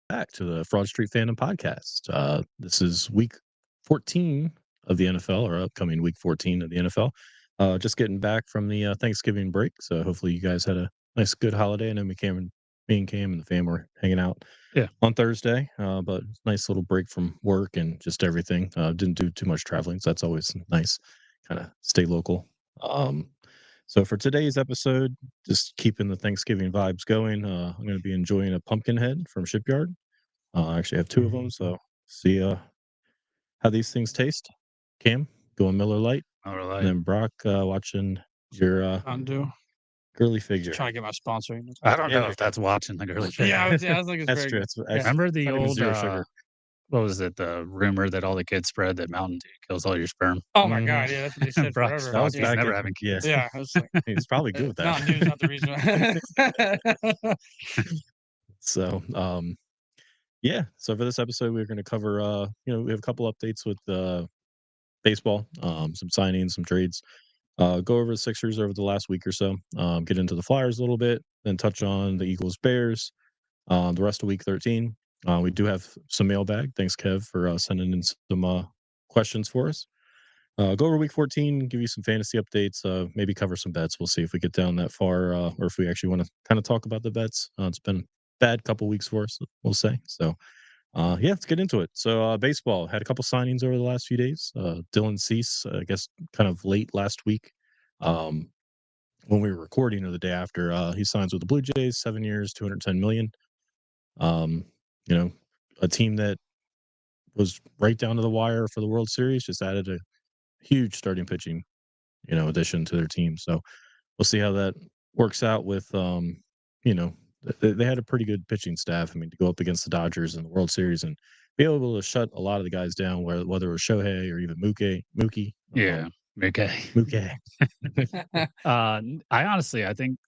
back to the Fraud Street Fandom Podcast. This is week 14 of the NFL, or upcoming week 14 of the NFL. Just getting back from the Thanksgiving break, so hopefully you guys had a nice, good holiday. I know me and Cam and the fam were hanging out Yeah. on Thursday, but nice little break from work and just everything. Didn't do too much traveling, so that's always nice. Kind of stay local. So for today's episode, just keeping the Thanksgiving vibes going, I'm going to be enjoying a pumpkin head from Shipyard. I actually have two of them, so see how these things taste. Cam going Miller Lite, Miller and Lite. then Brock watching your Undo. girly figure. Trying to get my sponsor. I don't know if that's watching the girly figure. Yeah, I was like, it's That's very true. good. That's Remember the not even old zero sugar. what was it? The rumor that all the kids spread that Mountain Dew kills all your sperm. Oh my Mhm. god, yeah, that's what they said Brock's forever. That was fucked. yeah. He's back never in- having yeah. kids. Yeah, it's like, He's probably good with that. Mountain Dew's not the reason. So, yeah. So for this episode, we're going to cover. We have a couple updates with baseball, some signings, some trades. Go over the Sixers over the last week or so. Get into the Flyers a little bit, then touch on the Eagles, Bears. The rest of week 13. We do have some mailbag. Thanks, Kev, for sending in some questions for us. Go over week 14, give you some fantasy updates, maybe cover some bets. We'll see if we get down that far or if we actually want to kind of talk about the bets. It's been a bad couple weeks for us, we'll say. So, yeah, let's get into it. So, baseball had a couple signings over the last few days. Dylan Cease, I guess, kind of late last week. When we were recording or the day after, he signs with the Blue Jays, 7 years, 210 million. A team that was right down to the wire for the World Series, just added a huge starting pitching, addition to their team. So we'll see how that works out with, they had a pretty good pitching staff. I mean, to go up against the Dodgers in the World Series and be able to shut a lot of the guys down, whether it was Shohei or even Mookie. Yeah. Okay. Mookie. I think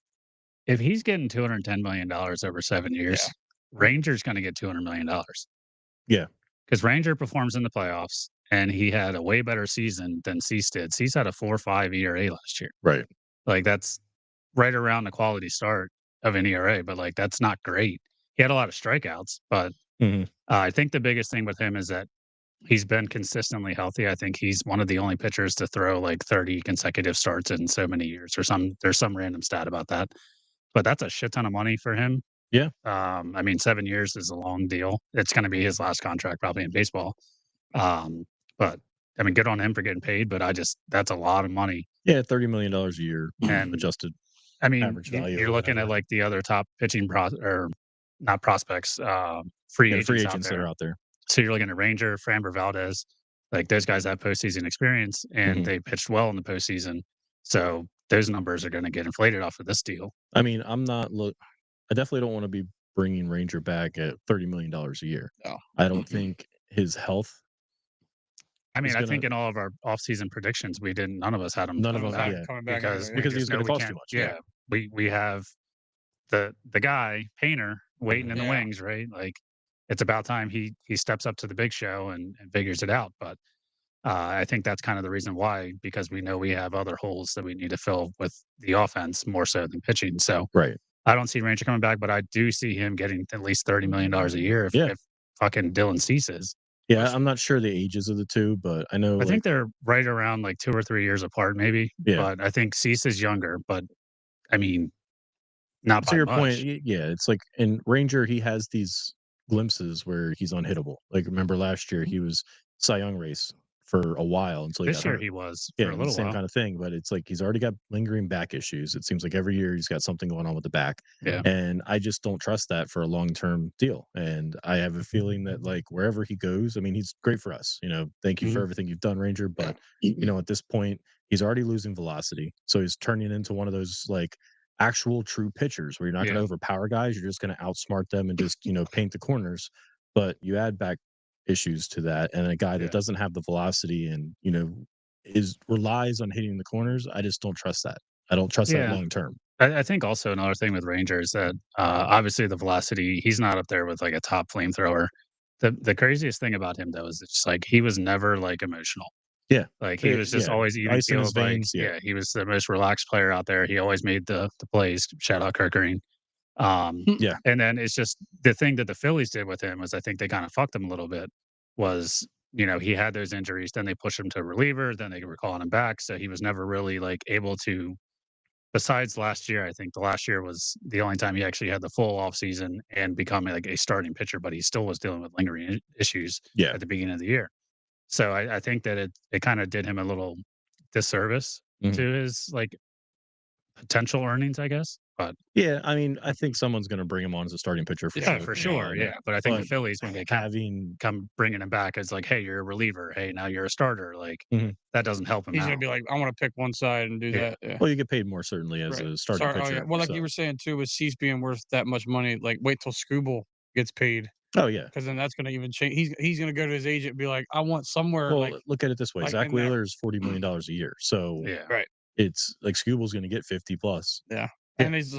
if he's getting $210 million over 7 years, Ranger's going to get $200 million. Yeah. Because Ranger performs in the playoffs, and he had a way better season than Cease did. Cease had a 4.5 ERA last year. Right. Like, that's right around the quality start of an ERA, but, like, that's not great. He had a lot of strikeouts, but I think the biggest thing with him is that he's been consistently healthy. I think he's one of the only pitchers to throw, like, 30 consecutive starts in so many years there's some random stat about that. But that's a shit ton of money for him. Yeah. 7 years is a long deal. It's going to be his last contract probably in baseball. But I mean, good on him for getting paid, but that's a lot of money. Yeah, $30 million a year And adjusted. I mean, average value you're or looking at whatever. like the other top pitching or not prospects, free agents, that are out there. So you're looking at Ranger, Framber Valdez, like those guys have postseason experience and they pitched well in the postseason. So those numbers are going to get inflated off of this deal. I mean, I definitely don't want to be bringing Ranger back at $30 million a year. No. I don't think his health. I mean, I think in all of our off-season predictions, none of us had him. None of them, coming back because because he was going to cost can't. too much. Yeah, we have the guy Painter waiting in the wings, right? Like it's about time he steps up to the big show and figures it out. But I think that's kind of the reason why, because we know we have other holes that we need to fill with the offense more so than pitching. So Right. I don't see Ranger coming back, but I do see him getting at least $30 million a year if fucking Dylan ceases. Yeah, I'm not sure the ages of the two, but I know I think they're right around like 2 or 3 years apart, maybe. Yeah. But I think Cease is younger, but I mean, not to by your much. point. Yeah, it's like in Ranger, he has these glimpses where he's unhittable. Like remember last year, he was Cy Young race for a while until This year hurt. he was Yeah, for a little same while. kind of thing, but it's like he's already got lingering back issues. It seems like every year he's got something going on with the back. Yeah. And I just don't trust that for a long-term deal. And I have a feeling that like wherever he goes, I mean, he's great for us. Thank you for everything you've done, Ranger. But at this point, he's already losing velocity. So he's turning into one of those like actual true pitchers where you're not going to overpower guys. You're just going to outsmart them and just, paint the corners. But you add back issues to that, and a guy that doesn't have the velocity and relies on hitting the corners, I just don't trust that. I don't trust that long term. I think also another thing with Ranger is that obviously the velocity, he's not up there with like a top flamethrower. The craziest thing about him though is it's like he was never like emotional. Yeah, like he was just always even ice in his keeled. Like veins. he was the most relaxed player out there. He always made the plays. Shout out Kirk Green. Yeah. And then it's just the thing that the Phillies did with him was I think they kind of fucked him a little bit. Was he had those injuries, then they pushed him to reliever, then they were calling him back, so he was never really like able to. Besides last year, I think the last year was the only time he actually had the full off season and becoming like a starting pitcher, but he still was dealing with lingering issues Yeah. at the beginning of the year. So I think that it kind of did him a little disservice Mhm. to his like potential earnings, I guess. But Yeah, I mean, I think someone's gonna bring him on as a starting pitcher for Yeah, yeah, sure. for sure, Um, yeah. But I think the but Phillies when they come having come bringing him back as like, hey, you're a reliever. Hey, now you're a starter. Like Mhm. that doesn't help him he's out. gonna be like, I want to pick one side and do Yeah. that. Yeah. well, you get paid more certainly as Right. a starting Sorry. Oh yeah. pitcher. Well, like So you were saying too, with Cease being worth that much money, like wait till Scooble gets paid, oh yeah. because then that's gonna even change. He's gonna go to his agent and be like, I want somewhere Well, look at it this way. like Zach in that. Wheeler is $40 million a year. So Yeah. Right. it's like Scooble's gonna get 50 plus. Yeah. Yeah. And he's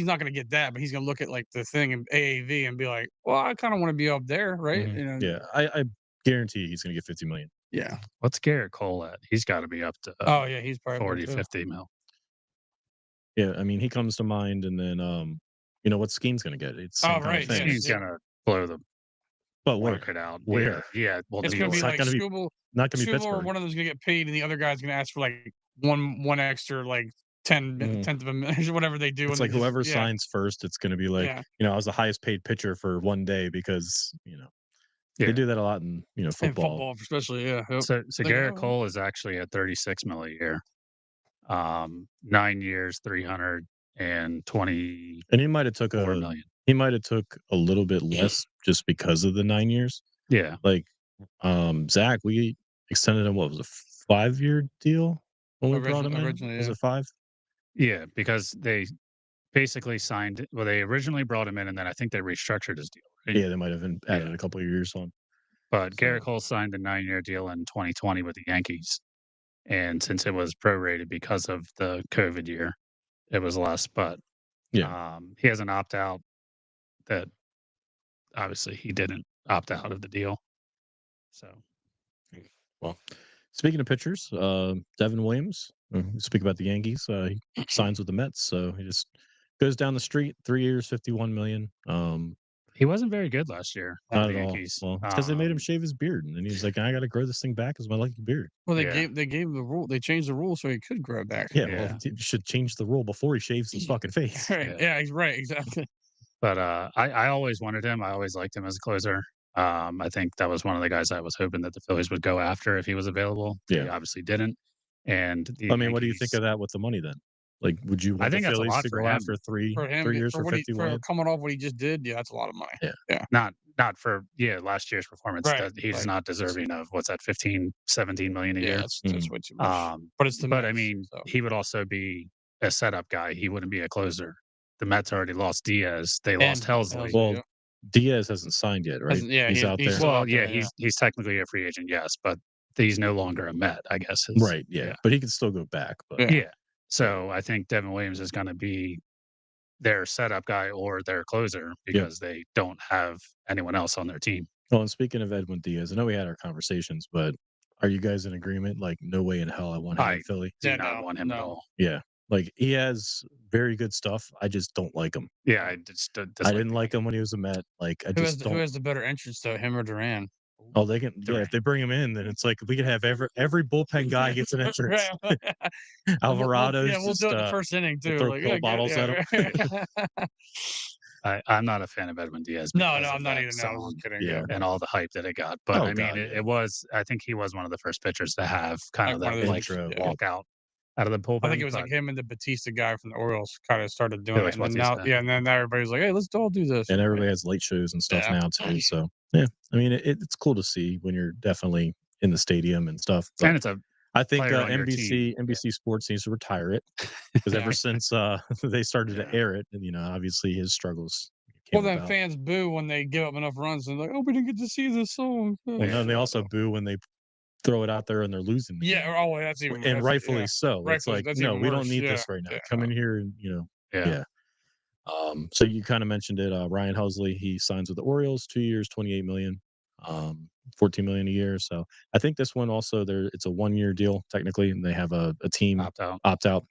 not gonna get that, but he's gonna look at like the thing in AAV and be like, well, I kind of want to be up there, right? Mhm. Yeah. I guarantee he's gonna get 50 million. Yeah. What's Garrett Cole at? He's got to be up to Oh yeah, he's probably 40, more too. 50 mil. Yeah, I mean he comes to mind and then what Skeen's gonna get. It's Oh, same kind right, of yeah, thing. He's yeah. gonna blow the But where? market out. Where? Yeah. Well, It's New gonna be It's York. not like gonna be Scooble, not gonna be Scooble or Pittsburgh. one of them's gonna get paid, and the other guy's gonna ask for like one extra like 10 Mhm. tenth of a million, whatever they do. It's And like they just, whoever yeah, signs first, it's gonna be like, yeah. I was the highest paid pitcher for one day because, they Yeah. do that a lot in, In football. football, especially, yeah. Yep. So Like, Garrett oh, Cole is actually at 36 mil a year. 9 years, 324 And he might have took a little bit less just because of the 9 years. Yeah. Like Zach, we extended him what was a 5-year deal when we brought him in? originally, Was yeah. it 5? Yeah. Because they basically signed, well, they originally brought him in and then I think they restructured his deal. Right? Yeah, they might have added Yeah. a couple of years on. But Garrett So Cole signed a 9-year deal in 2020 with the Yankees. And since it was prorated because of the COVID year, it was less. But yeah. he has an opt out that obviously he didn't opt out of the deal. So Well, speaking of pitchers, Devin Williams. Speak about the Yankees. He signs with the Mets, so he just goes down the street. 3 years, 51 million. he wasn't very good last year for Not the at all. Yankees. Well, it's because they made him shave his beard, and then he was like, "I got to grow this thing back as my lucky beard." Well, Yeah. they gave the rule. They changed the rule so he could grow back. Yeah, Yeah. well, you should change the rule before he shaves his fucking face. Right. Yeah. Yeah. He's right. Exactly. But I always wanted him. I always liked him as a closer. I think that was one of the guys I was hoping that the Phillies would go after if he was available. They Yeah. obviously didn't. And the I mean, what do you think Yankees- of that with the money then? Like, would you I want the think that's a Phillies lot to for go him. after three For him, 3 years for what he 51? for coming off what he just did, yeah, that's a lot of money. Yeah. Yeah. Not for last year's performance. Right, That he's right. not deserving of what's that 15, 17 million a Yeah, year. that's way too much. But it's the But I Mets, mean, so. he would also be a setup guy. He wouldn't be a closer. The Mets already lost Diaz. They lost And Helsley. Well, yep. Diaz hasn't signed yet, right? Hasn't- yeah, he's out he's there. still Well, out yeah, there, yeah. he's technically a free agent, yes, but he's no longer a Met, I guess. Right, yeah. But he can still go back. But Yeah. Yeah. So I think Devin Williams is going to be their setup guy or their closer because they don't have anyone else on their team. Well, and speaking of Edwin Diaz, I know we had our conversations, but are you guys in agreement? Like, no way in hell I want him in Philly. Do Yeah, not no, want him at no. all. Yeah. Like, he has very good stuff. I just don't like him. Yeah, I just I didn't like him when he was a Met. Like, I Who just who don't. has the better entrance though, him or Duran? Oh, they can. Yeah, Durant. if they bring him in, then it's like we could have every bullpen guy gets an entrance. Alvarado's yeah, we'll just do it in the first inning too. throw Like, pill yeah, bottles at him. I'm not a fan of Edwin Diaz. No, because no, of I'm not that either. No, I was song just kidding. Yeah. and all the hype that it got. But Oh, I mean, God, it yeah. was. I think he was one of the first pitchers to have kind of Like one that of those like intro, yeah. walkout out of the bullpen. I think it was but like him and the Batista guy from the Orioles kind of started doing it. Felix And then now, Bautista. yeah, and then everybody's like, hey, let's all do this. And everybody has late shows and stuff Yeah. now too. So yeah, I mean, it's cool to see when you're definitely in the stadium and stuff. But And it's a I think player on your team. NBC Sports needs to retire it because Yeah. ever since they started to Yeah. air it, and obviously his struggles Well, came then about. fans boo when they give up enough runs and like, oh, we didn't get to see this song. Well, no, and they also boo when they throw it out there and they're losing. the game. Yeah, oh, that's even and that's, rightfully yeah. so. It's Rightfully, like, that's no, even we don't worse. need Yeah, this right now. yeah, Come in no. here and Yeah. So you kind of mentioned it. Ryan Helsley, he signs with the Orioles, 2 years, 28 million, 14 million a year. So I think this one also it's a 1-year deal technically, and they have a team Opt out. opt out.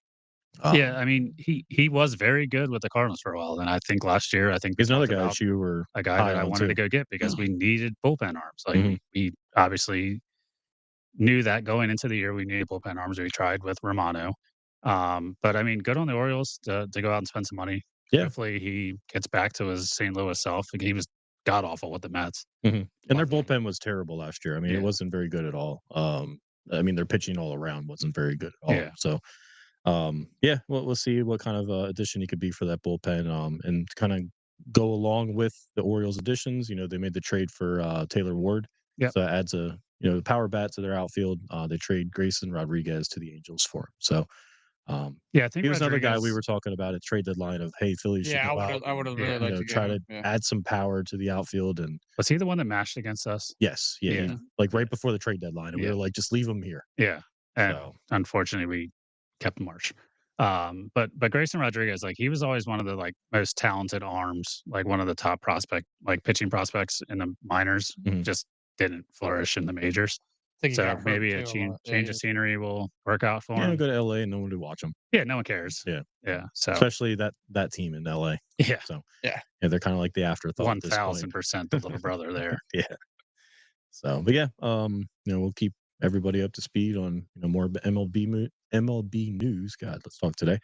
Yeah, I mean, he was very good with the Cardinals for a while, and I think last year, I think we He's another talked guy about that you were a guy high that I on wanted to too. go get because we needed bullpen arms. Like, Mhm. we obviously knew that going into the year, we needed bullpen arms. We tried with Romano. But I mean, good on the Orioles to go out and spend some money. Yeah. Hopefully he gets back to his St. Louis self. Like, he was god awful with the Mets. Mhm. And their But bullpen was terrible last year. I mean, it yeah, wasn't very good at all. I mean, their pitching all around wasn't very good at all. yeah, So, yeah, we'll see what kind of addition he could be for that bullpen. And kind of go along with the Orioles additions. You know, they made the trade for Taylor Ward, yep, so that adds a power bat to their outfield. They trade Grayson Rodriguez to the Angels for him. So, yeah. I think he was another guy we Rodriguez were talking about at trade deadline of, hey, Philly should Yeah, go out I would and have really yeah. liked to get try him. to Yeah. add some power to the outfield. And Was he the one that mashed against us? yes, yeah, Yeah, he like right before the trade deadline, and we yeah, were like, just leave him here. yeah. And So, unfortunately, we kept March. But Grayson Rodriguez, like, he was always one of the like most talented arms, like one of the top like pitching prospects in the minors. mhm. Just didn't flourish in the majors. I think he So got hurt maybe a too a lot. Yeah, change of scenery will work out for Yeah, him. go to LA and no one to watch him. Yeah, no one cares. Yeah, Yeah. So especially that team in LA. yeah, So, yeah. yeah, they're kind of like the afterthought at this point. 1000% the little brother there. Yeah. So, but yeah, we'll keep everybody up to speed on more MLB news. God, let's talk today.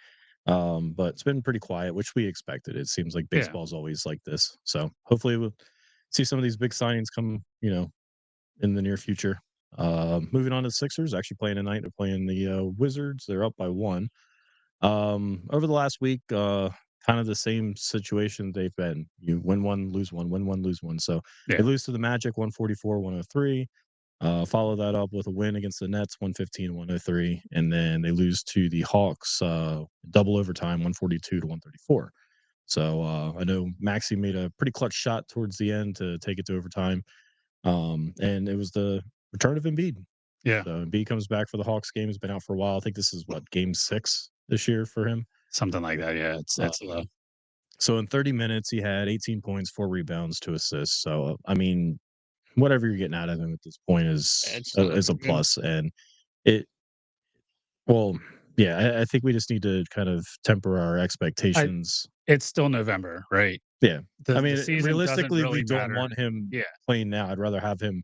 But it's been pretty quiet, which we expected. It seems like Yeah. baseball's always like this. So hopefully we'll see some of these big signings come, in the near future. Moving on to the Sixers, actually playing tonight. They're playing the Wizards. They're up by 1. Over the last week, kind of the same situation they've been. You win one, lose one, win one, lose one. So Yeah. they lose to the Magic 144-103. Follow that up with a win against the Nets 115-103. And then they lose to the Hawks double overtime 142-134. So I know Maxey made a pretty clutch shot towards the end to take it to overtime. And it was the return of Embiid. Yeah. So Embiid comes back for the Hawks game. He's been out for a while. I think this is game 6 this year for him. Something like that. Yeah. It's So in 30 minutes, he had 18 points, 4 rebounds, 2 assists. So I mean, whatever you're getting out of him at this point It's not is a good. plus. And it, well, yeah, I think we just need to kind of temper our expectations. it's still November, right? Yeah, The I mean, season doesn't realistically, really we don't matter. want him Yeah. playing now. I'd rather have him,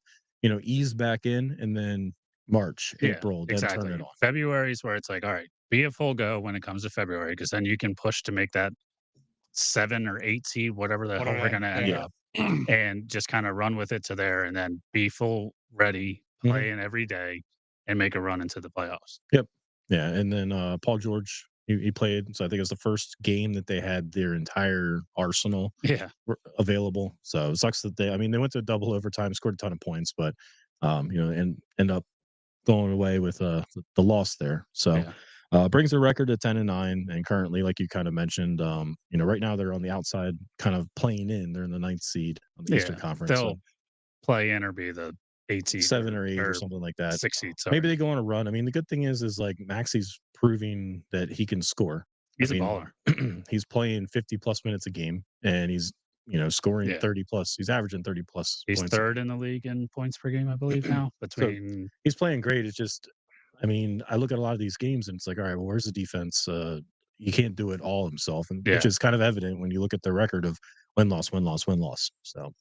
ease back in, and then March, Yeah, April, then exactly. turn it on. February is where it's like, all right, be a full go when it comes to February, because then you can push to make that 7 or 8 seed, whatever the hell Whatever we're that- going to end yeah. up, and just kind of run with it to there, and then be full ready, Mhm. playing every day, and make a run into the playoffs. Yeah, and then Paul George, he played. So I think it was the first game that they had their entire arsenal Yeah, available. So it sucks that they went to double overtime, scored a ton of points, but and end up going away with the loss there. So yeah, brings their record to 10-9, and currently, like you kind of mentioned, right now they're on the outside, kind of playing in. They're in the 9th seed on the Eastern yeah. Conference, so They'll play in or be the 8 seed 7 or 8 or or something like that. 6 seed. Maybe Sorry. they go on a run. I mean, the good thing is like Maxey's proving that he can score. He's I a mean, baller. he's playing 50 plus minutes a game, and he's scoring Yeah. 30 plus. He's averaging 30 plus He's points. third in the league in points per game, I believe now. Between He's playing great. It's just, I mean, I look at a lot of these games and it's like, all right, well, where's the defense? He can't do it all himself, and which Yeah. is kind of evident when you look at the record of win loss, win loss, win loss. So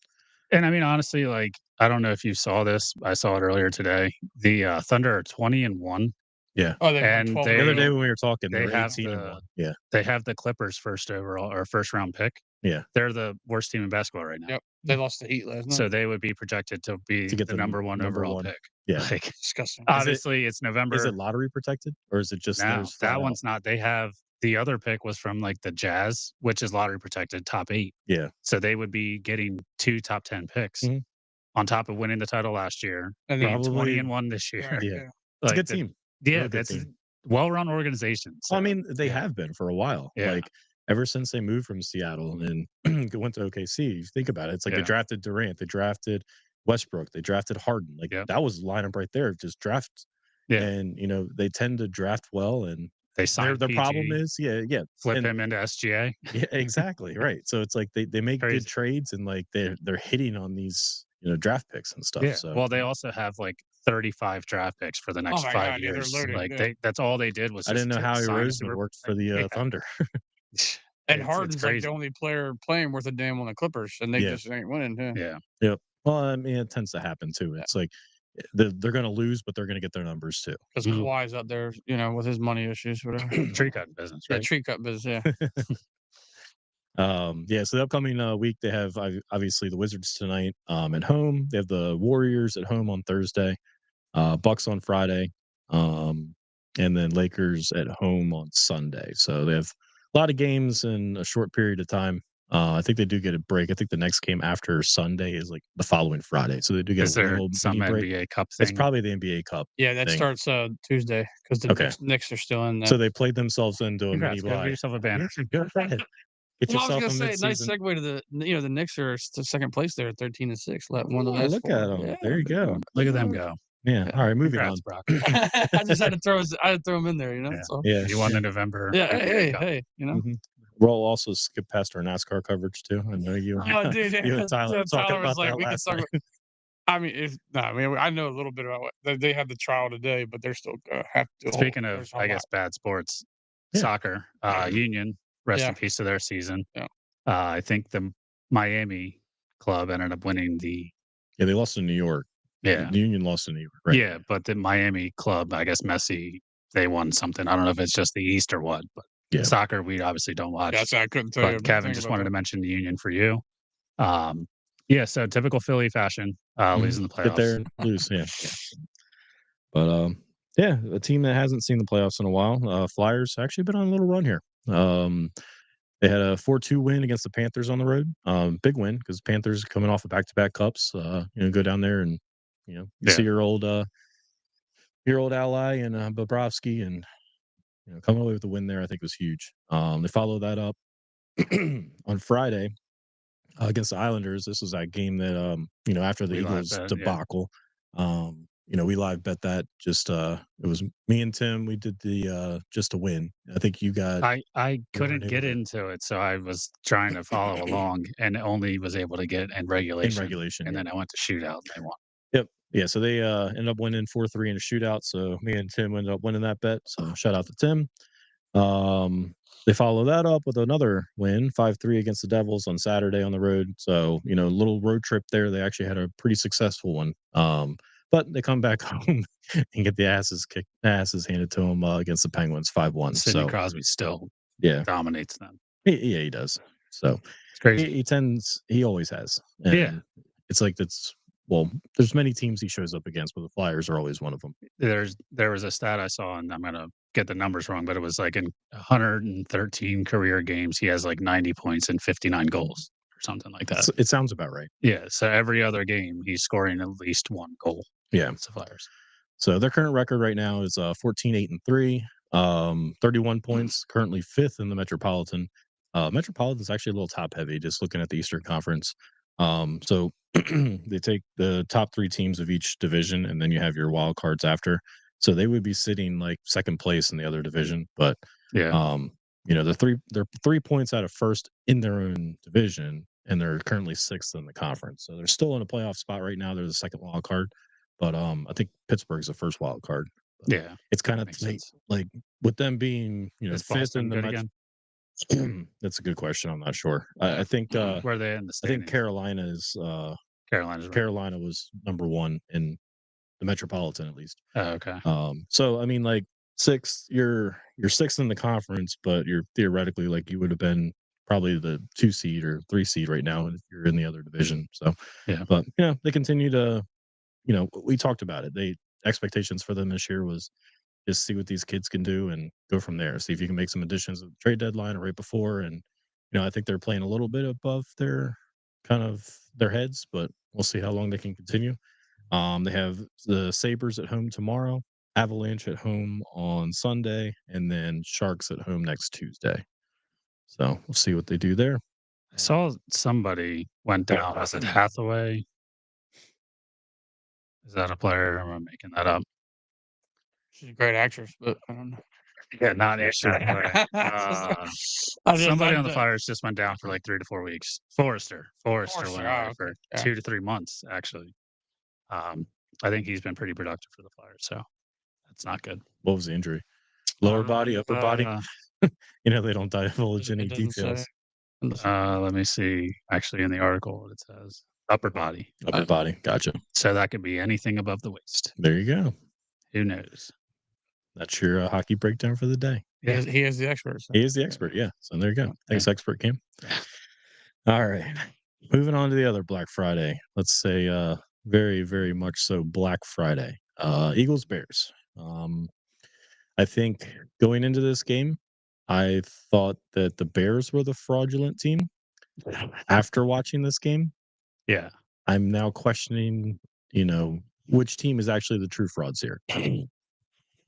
And I mean, honestly, like, I don't know if you saw this. I saw it earlier today. The Thunder are 20-1. yeah. Oh, they won And 12 they- The in a other day row. when we were talking, they they were have 18-1. Yeah. They have the Clippers first overall or first round pick. Yeah. They're the worst team in basketball right now. Yep. They lost the Heat last night. So they would be projected to be To get the the number 1 number overall 1. pick. Yeah. Like, Disgusting. obviously, it's November. Is it lottery protected, or is it just No, theirs flat that out? one's not. They have the other pick was from like the Jazz, which is lottery protected, top 8. Yeah. So they would be getting 2 top 10 picks Mhm. on top of winning the title last year, And being then, Probably- 20-1 this year. right, Yeah. yeah. It's a Like, good team. Yeah, Real good that's team. well-run organization. Well, I So, mean, they yeah. have been for a while. Yeah. Like ever since they moved from Seattle and went to OKC. You think about it, it's like they Yeah. drafted Durant, they drafted Westbrook, they drafted Harden. Like Yep. that was the lineup right there. Just draft. Yeah. And they tend to draft well, and They their signed their problem PG, is flip and- him into SGA. yeah, exactly right. So it's like they make Crazy. good trades, and like they're hitting on these draft picks and stuff. Yeah. So Well, they also have like 35 draft picks for the Oh next my 5 god, yeah, they're years. loaded. Like Yeah. that's all they did was I didn't just know Howie sign a Roseman super. worked for the Yeah. Thunder. And It's Harden's like crazy. the only player playing worth a damn on the Clippers, and they Yeah. just ain't winning. Yeah. Yeah. Yep. Well, I mean, it tends to happen too. Yeah. It's like they're going to lose, but they're going to get their numbers too. Because Mhm. Kawhi's out there, with his money issues, whatever. Tree cutting business, Yeah, right? tree cut business. Yeah. Yeah. So the upcoming week, they have obviously the Wizards tonight at home. They have the Warriors at home on Thursday, Bucks on Friday, and then Lakers at home on Sunday. So they have a lot of games in a short period of time. I think they do get a break. I think the next game after Sunday is like the following Friday. So they do get Is a there little some mini break. NBA Cup It's thing? probably the NBA Cup. Yeah, that thing. starts Tuesday because the Okay. Knicks are still in there. So they played themselves into a mini Congrats, go bye. give yourself a banner. Go ahead. Get Well, I was yourself gonna a say, nice mid-season. segue to the Knicks are second place there, 13-6. One of the Oh, last look four. at them. Yeah, there you good go. going, Look good at them going. go. Yeah. Yeah. All right, moving on. Congrats, Brock. I just had to throw him in there, Yeah. So Yeah. You won in November. yeah, NBA hey, Cup. Mhm. We'll also skip past our NASCAR coverage too. I know you. Oh, dude, You and Tyler were talking Tyler was about like, that we can last talk. night. I mean, I know a little bit about they had the trial today, but they're still have to. Speaking of, there's a I lot. guess, bad sports, Yeah. soccer, Union, rest Yeah. in peace to their season. Yeah. I think the Miami club ended up winning the. Yeah, they lost to New York. Yeah. The Union lost to New York, right? Yeah, but the Miami club, I guess Messi, they won something. I don't know if it's just the East or what, but Yeah. soccer we obviously don't watch. Yeah, so I couldn't tell you. But Kevin just wanted to mention the Union for you. Yeah, so typical Philly fashion, losing the playoffs. Get there and lose. Yeah. But yeah, a team that hasn't seen the playoffs in a while. Flyers actually been on a little run here. They had a 4-2 win against the Panthers on the road. Big win because Panthers coming off of back-to-back cups. Go down there and see your old ally and Bobrovsky, and coming away with the win there, I think was huge. They follow that up on Friday against the Islanders. This was that game that after the We live Eagles bet, yeah. debacle. We live bet that. Just it was me and Tim. We did the just to win. I think you got. I couldn't get able to- into it, so I was trying to follow along, and only was able to get in regulation. And yeah. then I went to shootout, and they won. Yep. Yeah. So they ended up winning 4-3 in a shootout. So me and Tim ended up winning that bet. So shout out to Tim. They follow that up with another win, 5-3 against the Devils on Saturday on the road. So, little road trip there. They actually had a pretty successful one. But they come back home and get the asses handed to them against the Penguins 5-1. Sidney So Crosby still yeah, dominates them. he does. So It's crazy. he always has. And it's like there's many teams he shows up against, but the Flyers are always one of them. There was a stat I saw, and I'm gonna get the numbers wrong, but it was like in 113 career games, he has like 90 points and 59 goals or something like that. It sounds about right. Yeah, so every other game he's scoring at least one goal. Yeah, it's the Flyers. So their current record right now is 14-8-3, 31 points, currently 5th in the Metropolitan. Metropolitan's actually a little top heavy, just looking at the Eastern Conference. So they take the top 3 teams of each division, and then you have your wild cards after. So they would be sitting like second place in the other division, but they're 3 points out of first in their own division, and they're currently 6th in the conference. So they're still in a playoff spot right now. They're the second wild card, but I think Pittsburgh's the first wild card. Yeah, it's kind of like with them being is 5th Boston in the good again? That's a good question. I'm not sure. I think where are they in the I think standings? Carolina is Carolina's right. Carolina was number 1 in the Metropolitan, at least. Oh, okay. So I mean, like 6th, you're 6th in the conference, but you're theoretically like you would have been probably the 2 seed or 3 seed right now if you're in the other division. So but they continue to, we talked about it. Expectations for them this year was just see what these kids can do and go from there. See if you can make some additions at the trade deadline or right before. And I think they're playing a little bit above their heads, but we'll see how long they can continue. They have the Sabres at home tomorrow, Avalanche at home on Sunday, and then Sharks at home next Tuesday. So we'll see what they do there. I saw somebody went down. Was it Hathaway? Is that a player? Or am I making that up? She's a great actress, but I don't know. Yeah, not actually. Somebody on the Flyers just went down for like 3 to 4 weeks. Forrester went away for 2 to 3 months, actually. I think he's been pretty productive for the Flyers, so that's not good. What was the injury? Lower body, upper body? They don't divulge any It doesn't say. details. Let me see. Actually, in the article, it says upper body. Upper body. Gotcha. So that could be anything above the waist. There you go. Who knows? That's your hockey breakdown for the day. He is the expert. So. He is the expert. Yeah. So there you go. Thanks, expert Cam. All right. Moving on to the other Black Friday. Let's say very, very much so Black Friday. Eagles Bears. I think going into this game, I thought that the Bears were the fraudulent team. After watching this game, Yeah. I'm now questioning, which team is actually the true frauds here.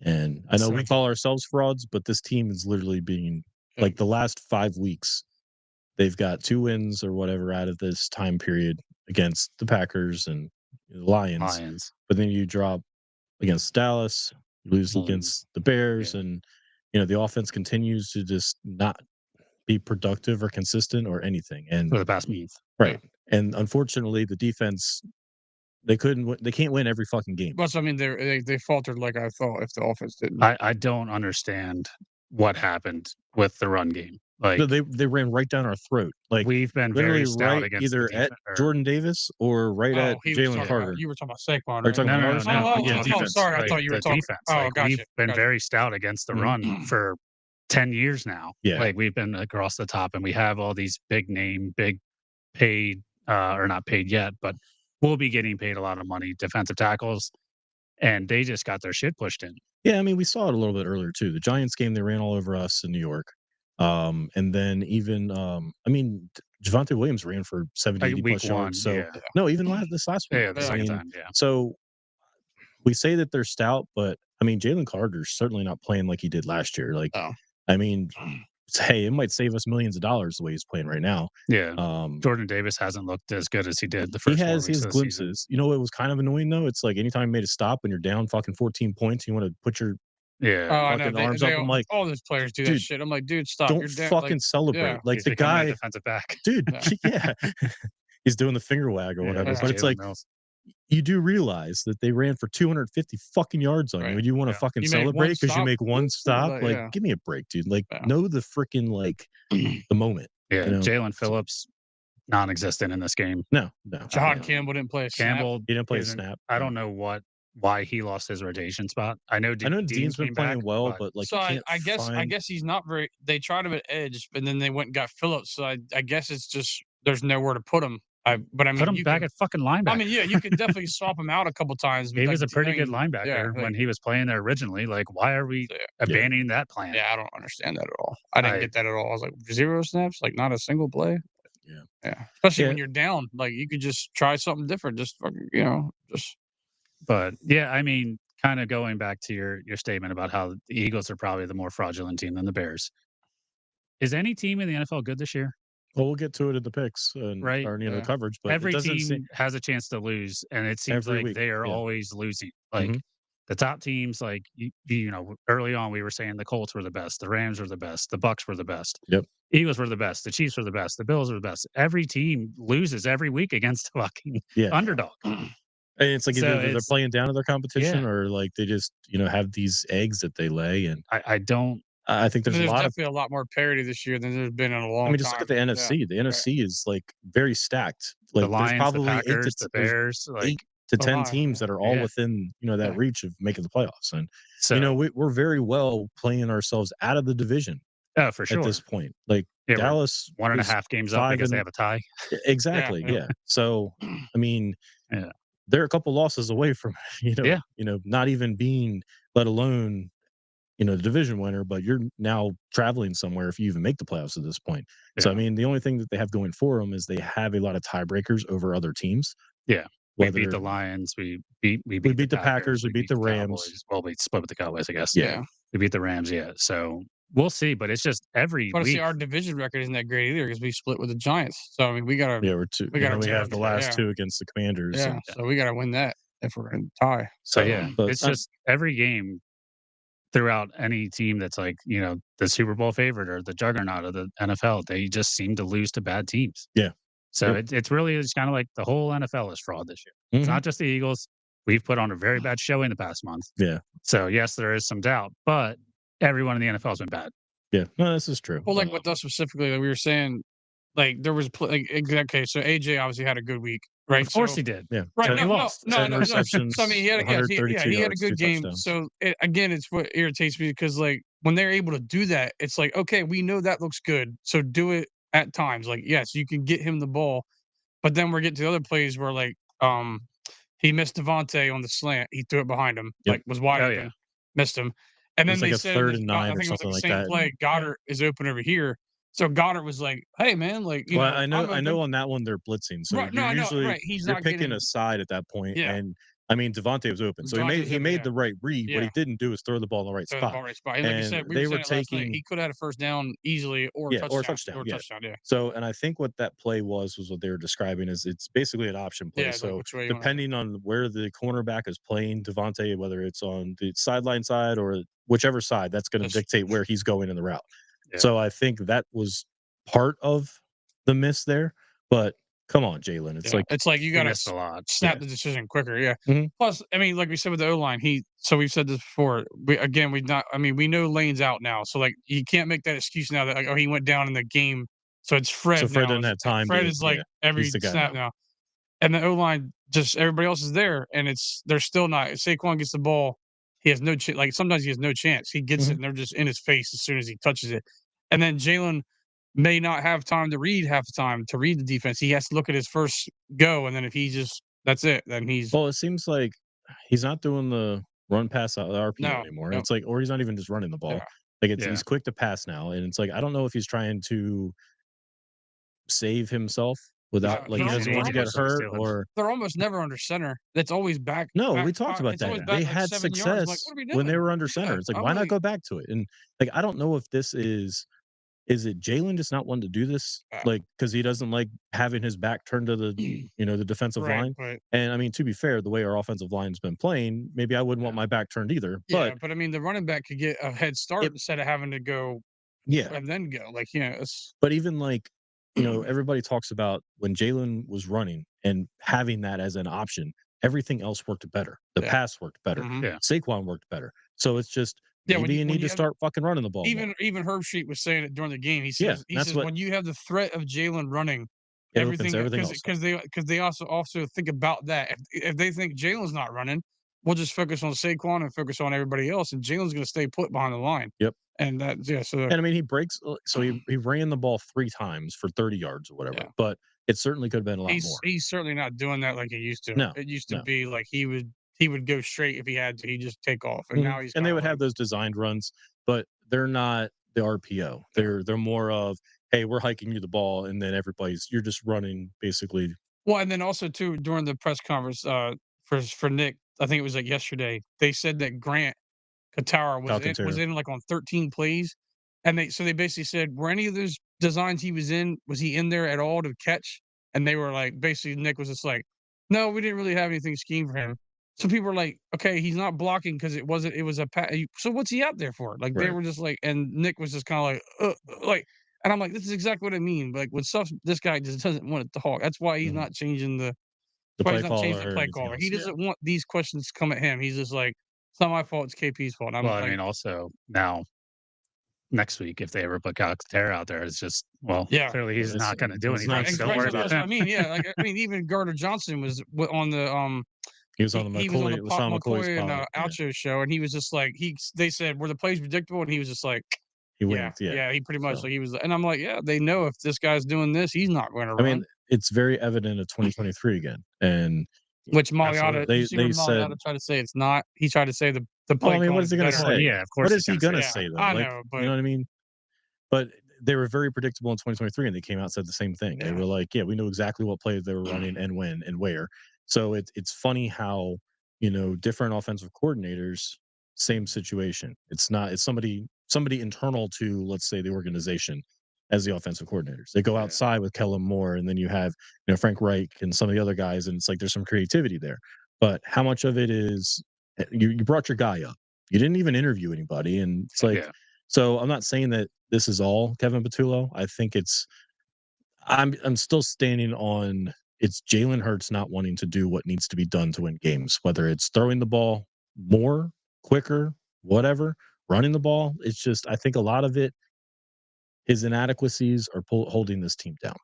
And I know we call ourselves frauds, but this team is literally being like the last 5 weeks. They've got 2 wins or whatever out of this time period against the Packers and the Lions. But then you drop against Dallas, you lose against the Bears, and the offense continues to just not be productive or consistent or anything. And for the past month, right? And unfortunately, the defense they can't win every fucking game. But I mean, they faltered like I thought if the offense didn't. I don't understand what happened with the run game. Like so they ran right down our throat. Like we've been very stout against either at Jordan Davis or right at Jalen Carter. You were talking about Saquon. Right? No. Sorry, I thought you were talking defense. Oh, gotcha. We've been very stout against the run for 10 years now. Yeah. Like we've been across the top, and we have all these big paid, or not paid yet, but we'll be getting paid a lot of money, defensive tackles, and they just got their shit pushed in. Yeah, I mean, we saw it a little bit earlier too. The Giants game, they ran all over us in New York. And then even, Javonte Williams ran for 70, 80 plus yards. So no, even this last week. Yeah, the second time. Yeah. So we say that they're stout, but I mean, Jalen Carter's certainly not playing like he did last year. Like, I mean, hey, it might save us millions of dollars the way he's playing right now. Yeah. Jordan Davis hasn't looked as good as he did the first. He has his glimpses. You know, it was kind of annoying though. It's like anytime you made a stop when you're down fucking 14 points, you want to put your fucking arms up. I'm like, all those players do that shit. I'm like, dude, stop. Don't fucking celebrate. Like he's the guy, defensive back, dude. Yeah, he's doing the finger wag or whatever. But it's like you do realize that they ran for 250 fucking yards on you, and you want to fucking celebrate because you make one stop. Like, give me a break, dude. Like, know the freaking the moment. Yeah, Jalen Phillips, non-existent in this game. No. John Campbell didn't play a snap. He didn't play a snap. I don't know why he lost his rotation spot. I know Dean's been playing well, but like, so I guess he's not very. They tried him at edge, and then they went and got Phillips. So I guess it's just there's nowhere to put him. But I mean, put him back at fucking linebacker. I mean, yeah, you could definitely swap him out a couple times. He was a pretty good linebacker when he was playing there originally. Like, why are we abandoning that plan? Yeah, I don't understand that at all. I didn't get that at all. I was like, 0 snaps, like not a single play. Yeah. Especially when you're down, like you could just try something different. Just fucking, just. But yeah, I mean, kind of going back to your statement about how the Eagles are probably the more fraudulent team than the Bears. Is any team in the NFL good this year? Well, we'll get to it in the picks and the coverage. But every team has a chance to lose, and it seems like they are always losing. Like the top teams, like early on, we were saying the Colts were the best, the Rams were the best, the Bucks were the best. Yep. Eagles were the best, the Chiefs were the best, the Bills were the best. Every team loses every week against a fucking underdog. And it's like either they're playing down to their competition or like they just have these eggs that they lay. And I think there's definitely a lot more parity this year than there's been in a long time. I mean, just look at the NFC. Yeah. The NFC is like very stacked. Like the Lions, there's probably the Packers, the Bears, 8 to 10 teams that are all within that reach of making the playoffs. And so we're very well playing ourselves out of the division. Oh, for sure. At this point, like Dallas, 1.5 games up because they have a tie. Exactly. Yeah. So I mean, they're a couple losses away from not even being, let alone the division winner, but you're now traveling somewhere if you even make the playoffs at this point. So, I mean, the only thing that they have going for them is they have a lot of tiebreakers over other teams. Yeah. We beat the Lions. We beat the Packers. We beat the Rams. Cowboys. Well, we split with the Cowboys, I guess. Yeah. We beat the Rams. Yeah. So we'll see, but it's just every week. See, our division record isn't that great either because we split with the Giants. So, I mean, we got to. Yeah, we have the last 2 against the Commanders. Yeah. So we got to win that if we're going to tie. So, it's just every game. Throughout any team that's like, the Super Bowl favorite or the juggernaut of the NFL, they just seem to lose to bad teams. Yeah. So it's really kind of like the whole NFL is fraud this year. It's not just the Eagles. we've put on a very bad show in the past month. Yeah. So yes, there is some doubt, but everyone in the NFL has been bad. Yeah, no, this is true. Well, like with us specifically, like we were saying, like there was okay. So AJ obviously had a good week, right? Of course he did. Yeah, Right. So he No, lost. no, 10 no, no. receptions, So I mean, he had, he 132 had a yards, good 2 game. touchdowns. So again, it's what irritates me because like when they're able to do that, it's like okay, we know that looks good, so do it at times. Like yes, you can get him the ball, but then we're getting to the other plays where like he missed Devontae on the slant, he threw it behind him, Yep. like was wide Oh, open, yeah. missed him, and It then was like they a said, 3rd this, and I 9 or think it was something like like the same that. play. Goddard is open over here, so Goddard was like, "Hey man, like you Well, know, I I'm know open." on that one they're blitzing, so Right? No, you're I know. usually Right? He's you're not picking getting. a side at that point, Yeah. and I mean Devontae was open, so Devontae was he open, made yeah. the right read. What Yeah. he didn't do is throw the ball in the right Throw the spot. ball right spot. And like you And said, we they were were saying it last night. taking He could have had a first down easily or a touchdown. or a touchdown, yeah. Touchdown, yeah. So, and I think what that play was what they were describing is it's basically an option play. Yeah, like So which way you wanna- depending on where the cornerback is playing Devontae, whether it's on the sideline side or whichever side, that's going to That's- dictate where he's going in the route. Yeah. So I think that was part of the miss there. But come on, Jalen. It's like you He got missed a to lot. snap the decision quicker. Yeah. Mhm. Plus, I mean, like we said with the O line, so we've said this before. We know Lane's out now, so like you can't make that excuse now that like he went down in the game, so it's Fred. So Fred now. doesn't have time Fred to- is like yeah, every he's the guy snap now. now, and the O line just everybody else is there, and they're still not. Saquon gets the ball, he has no chance. Like sometimes he has no chance. He gets it, and they're just in his face as soon as he touches it, and then Jalen may not have time to read half the time to read the defense. He has to look at his first go, and then if he just that's it, then he's Well, it seems like he's not doing the run pass out of the RPO No, anymore. no. It's like, or he's not even just running the ball. Yeah. Like Yeah. he's quick to pass now, and it's like I don't know if he's trying to save himself without Yeah, like he they're doesn't want to get almost hurt Steelers. or they're almost never under center. That's always back. no. back We talked five- about it's always that. back, They like, had 7 yards. success Like, what are we when they doing? were under Yeah, center. It's like I'm why not like- go back to it? And like I don't know if this is it Jalen just not wanting to do this like because he doesn't like having his back turned to the the defensive Right, line. right. And I mean to be fair, the way our offensive line's been playing, maybe I wouldn't want my back turned either. Yeah, But but I mean, the running back could get a head start instead of having to go yeah, and then go. Like, it's but even like everybody talks about when Jalen was running and having that as an option, everything else worked better. The Yeah. pass worked better. Mhm. Yeah. Saquon worked better. So it's just Yeah, when maybe you when need to have- start fucking running the ball. even more. Herb Street was saying it during the game. He Yeah, says that's what- when you have the threat of Jalen running, It opens everything else up. because they also think about that. If they think Jalen's not running, we'll just focus on Saquon and focus on everybody else, and Jalen's going to stay put behind the line. Yep. And that So And I mean, he breaks. So he ran the ball 3 times for 30 yards or whatever. Yeah. But it certainly could have been a lot more. he's certainly not doing that like he used to. No, It used to no. be like he would go straight if he had to. He'd just take off, and now he's and they kinda would have like- those designed runs, but they're not the RPO. They're more of hey, we're hiking you the ball, and then you're just running basically. Well, and then also too during the press conference for Nick, I think it was like yesterday. They said that Grant Katara was in like on 13 plays, and they basically said were any of those designs he was he in there at all to catch? And they were like basically Nick was just like, no, we didn't really have anything schemed for him. So people were like, okay, he's not blocking because it was a so what's he out there for? Like they Right. were just like, and Nick was just kind of like. And I'm like, this is exactly what I mean. Like when stuff, this guy just doesn't want to talk. That's why he's Mhm. not changing The that's why play he's not changing caller. the play anything caller. else, He yeah. doesn't want these questions to come at him. He's just like, it's not my fault. It's KP's fault. And I'm Well, like, I mean, also now next week, if they ever put Calcaterra out there, it's just Yeah. clearly he's It's- not going to do it's anything. not So and don't Right, worry that's about what I him. mean. Yeah, like, I mean, even Gardner Johnson was on the He was on the he was on McCoy, the Pop LaShawn McCoy's McCoy and pod. Yeah. Outro show, and he was just like they said were the plays predictable, and he was just like, He yeah, winked. Yeah. yeah, he pretty much So- like he was, and I'm like, yeah, they know if this guy's doing this, he's not going to I run. mean, it's very evident of 2023 again. And Which Mariota, They- you see when they said- Mariota tried to say it's not. He tried to say the play. Well, I mean, what calling is he gonna better. say? Yeah, of course. what is he he's gonna yeah, say though? I Like, know, but you know what I mean? But they were very predictable in 2023, and they came out and said the same thing. They Yeah. were like, "Yeah, we knew exactly what plays they were running and when and where." So it's funny how different offensive coordinators, same situation. It's somebody internal to, let's say, the organization as the offensive coordinators. They go Yeah. outside with Kellen Moore, and then you have Frank Reich and some of the other guys, and it's like there's some creativity there. But how much of it is you brought your guy up? You didn't even interview anybody, and it's like. Yeah. So I'm not saying that this is all Kevin Patullo. I think I'm still standing on it's Jalen Hurts not wanting to do what needs to be done to win games, whether it's throwing the ball more, quicker, whatever, running the ball. It's just, I think a lot of it, his inadequacies are holding this team down.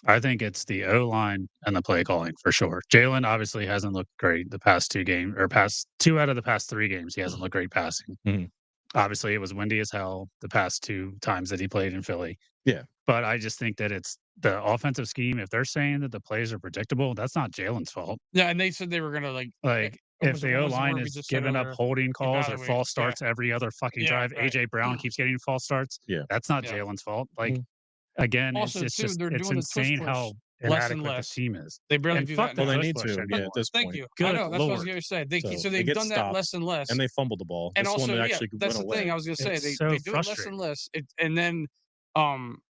I think it's the O-line and the play calling for sure. Jalen obviously hasn't looked great the past 2 games, or past 2 out of the past 3 games. He hasn't looked great passing. Mhm. Obviously, it was windy as hell the past 2 times that he played in Philly. Yeah. But I just think that it's the offensive scheme. If they're saying that the plays are predictable, that's not Jalen's fault. Yeah, and they said they were gonna Like, if the O-line is giving up holding calls or false starts every other fucking drive, AJ Brown keeps getting false starts. Yeah. That's not Jalen's fault. Like, Mhm. again, Also, it's too, just they're it's doing the tush insane push how less and inadequate the less. team is. They barely And do fuck that the now. Well, they tush need push to, anymore. at this Thank point. you. I Good know, that's what I was lord. gonna say. So So they they've get done that stopped, less and less. and they fumbled the ball. And This one also, yeah, actually that's went the thing away. I was gonna say. It's They so they do it less frustrating. and less. And then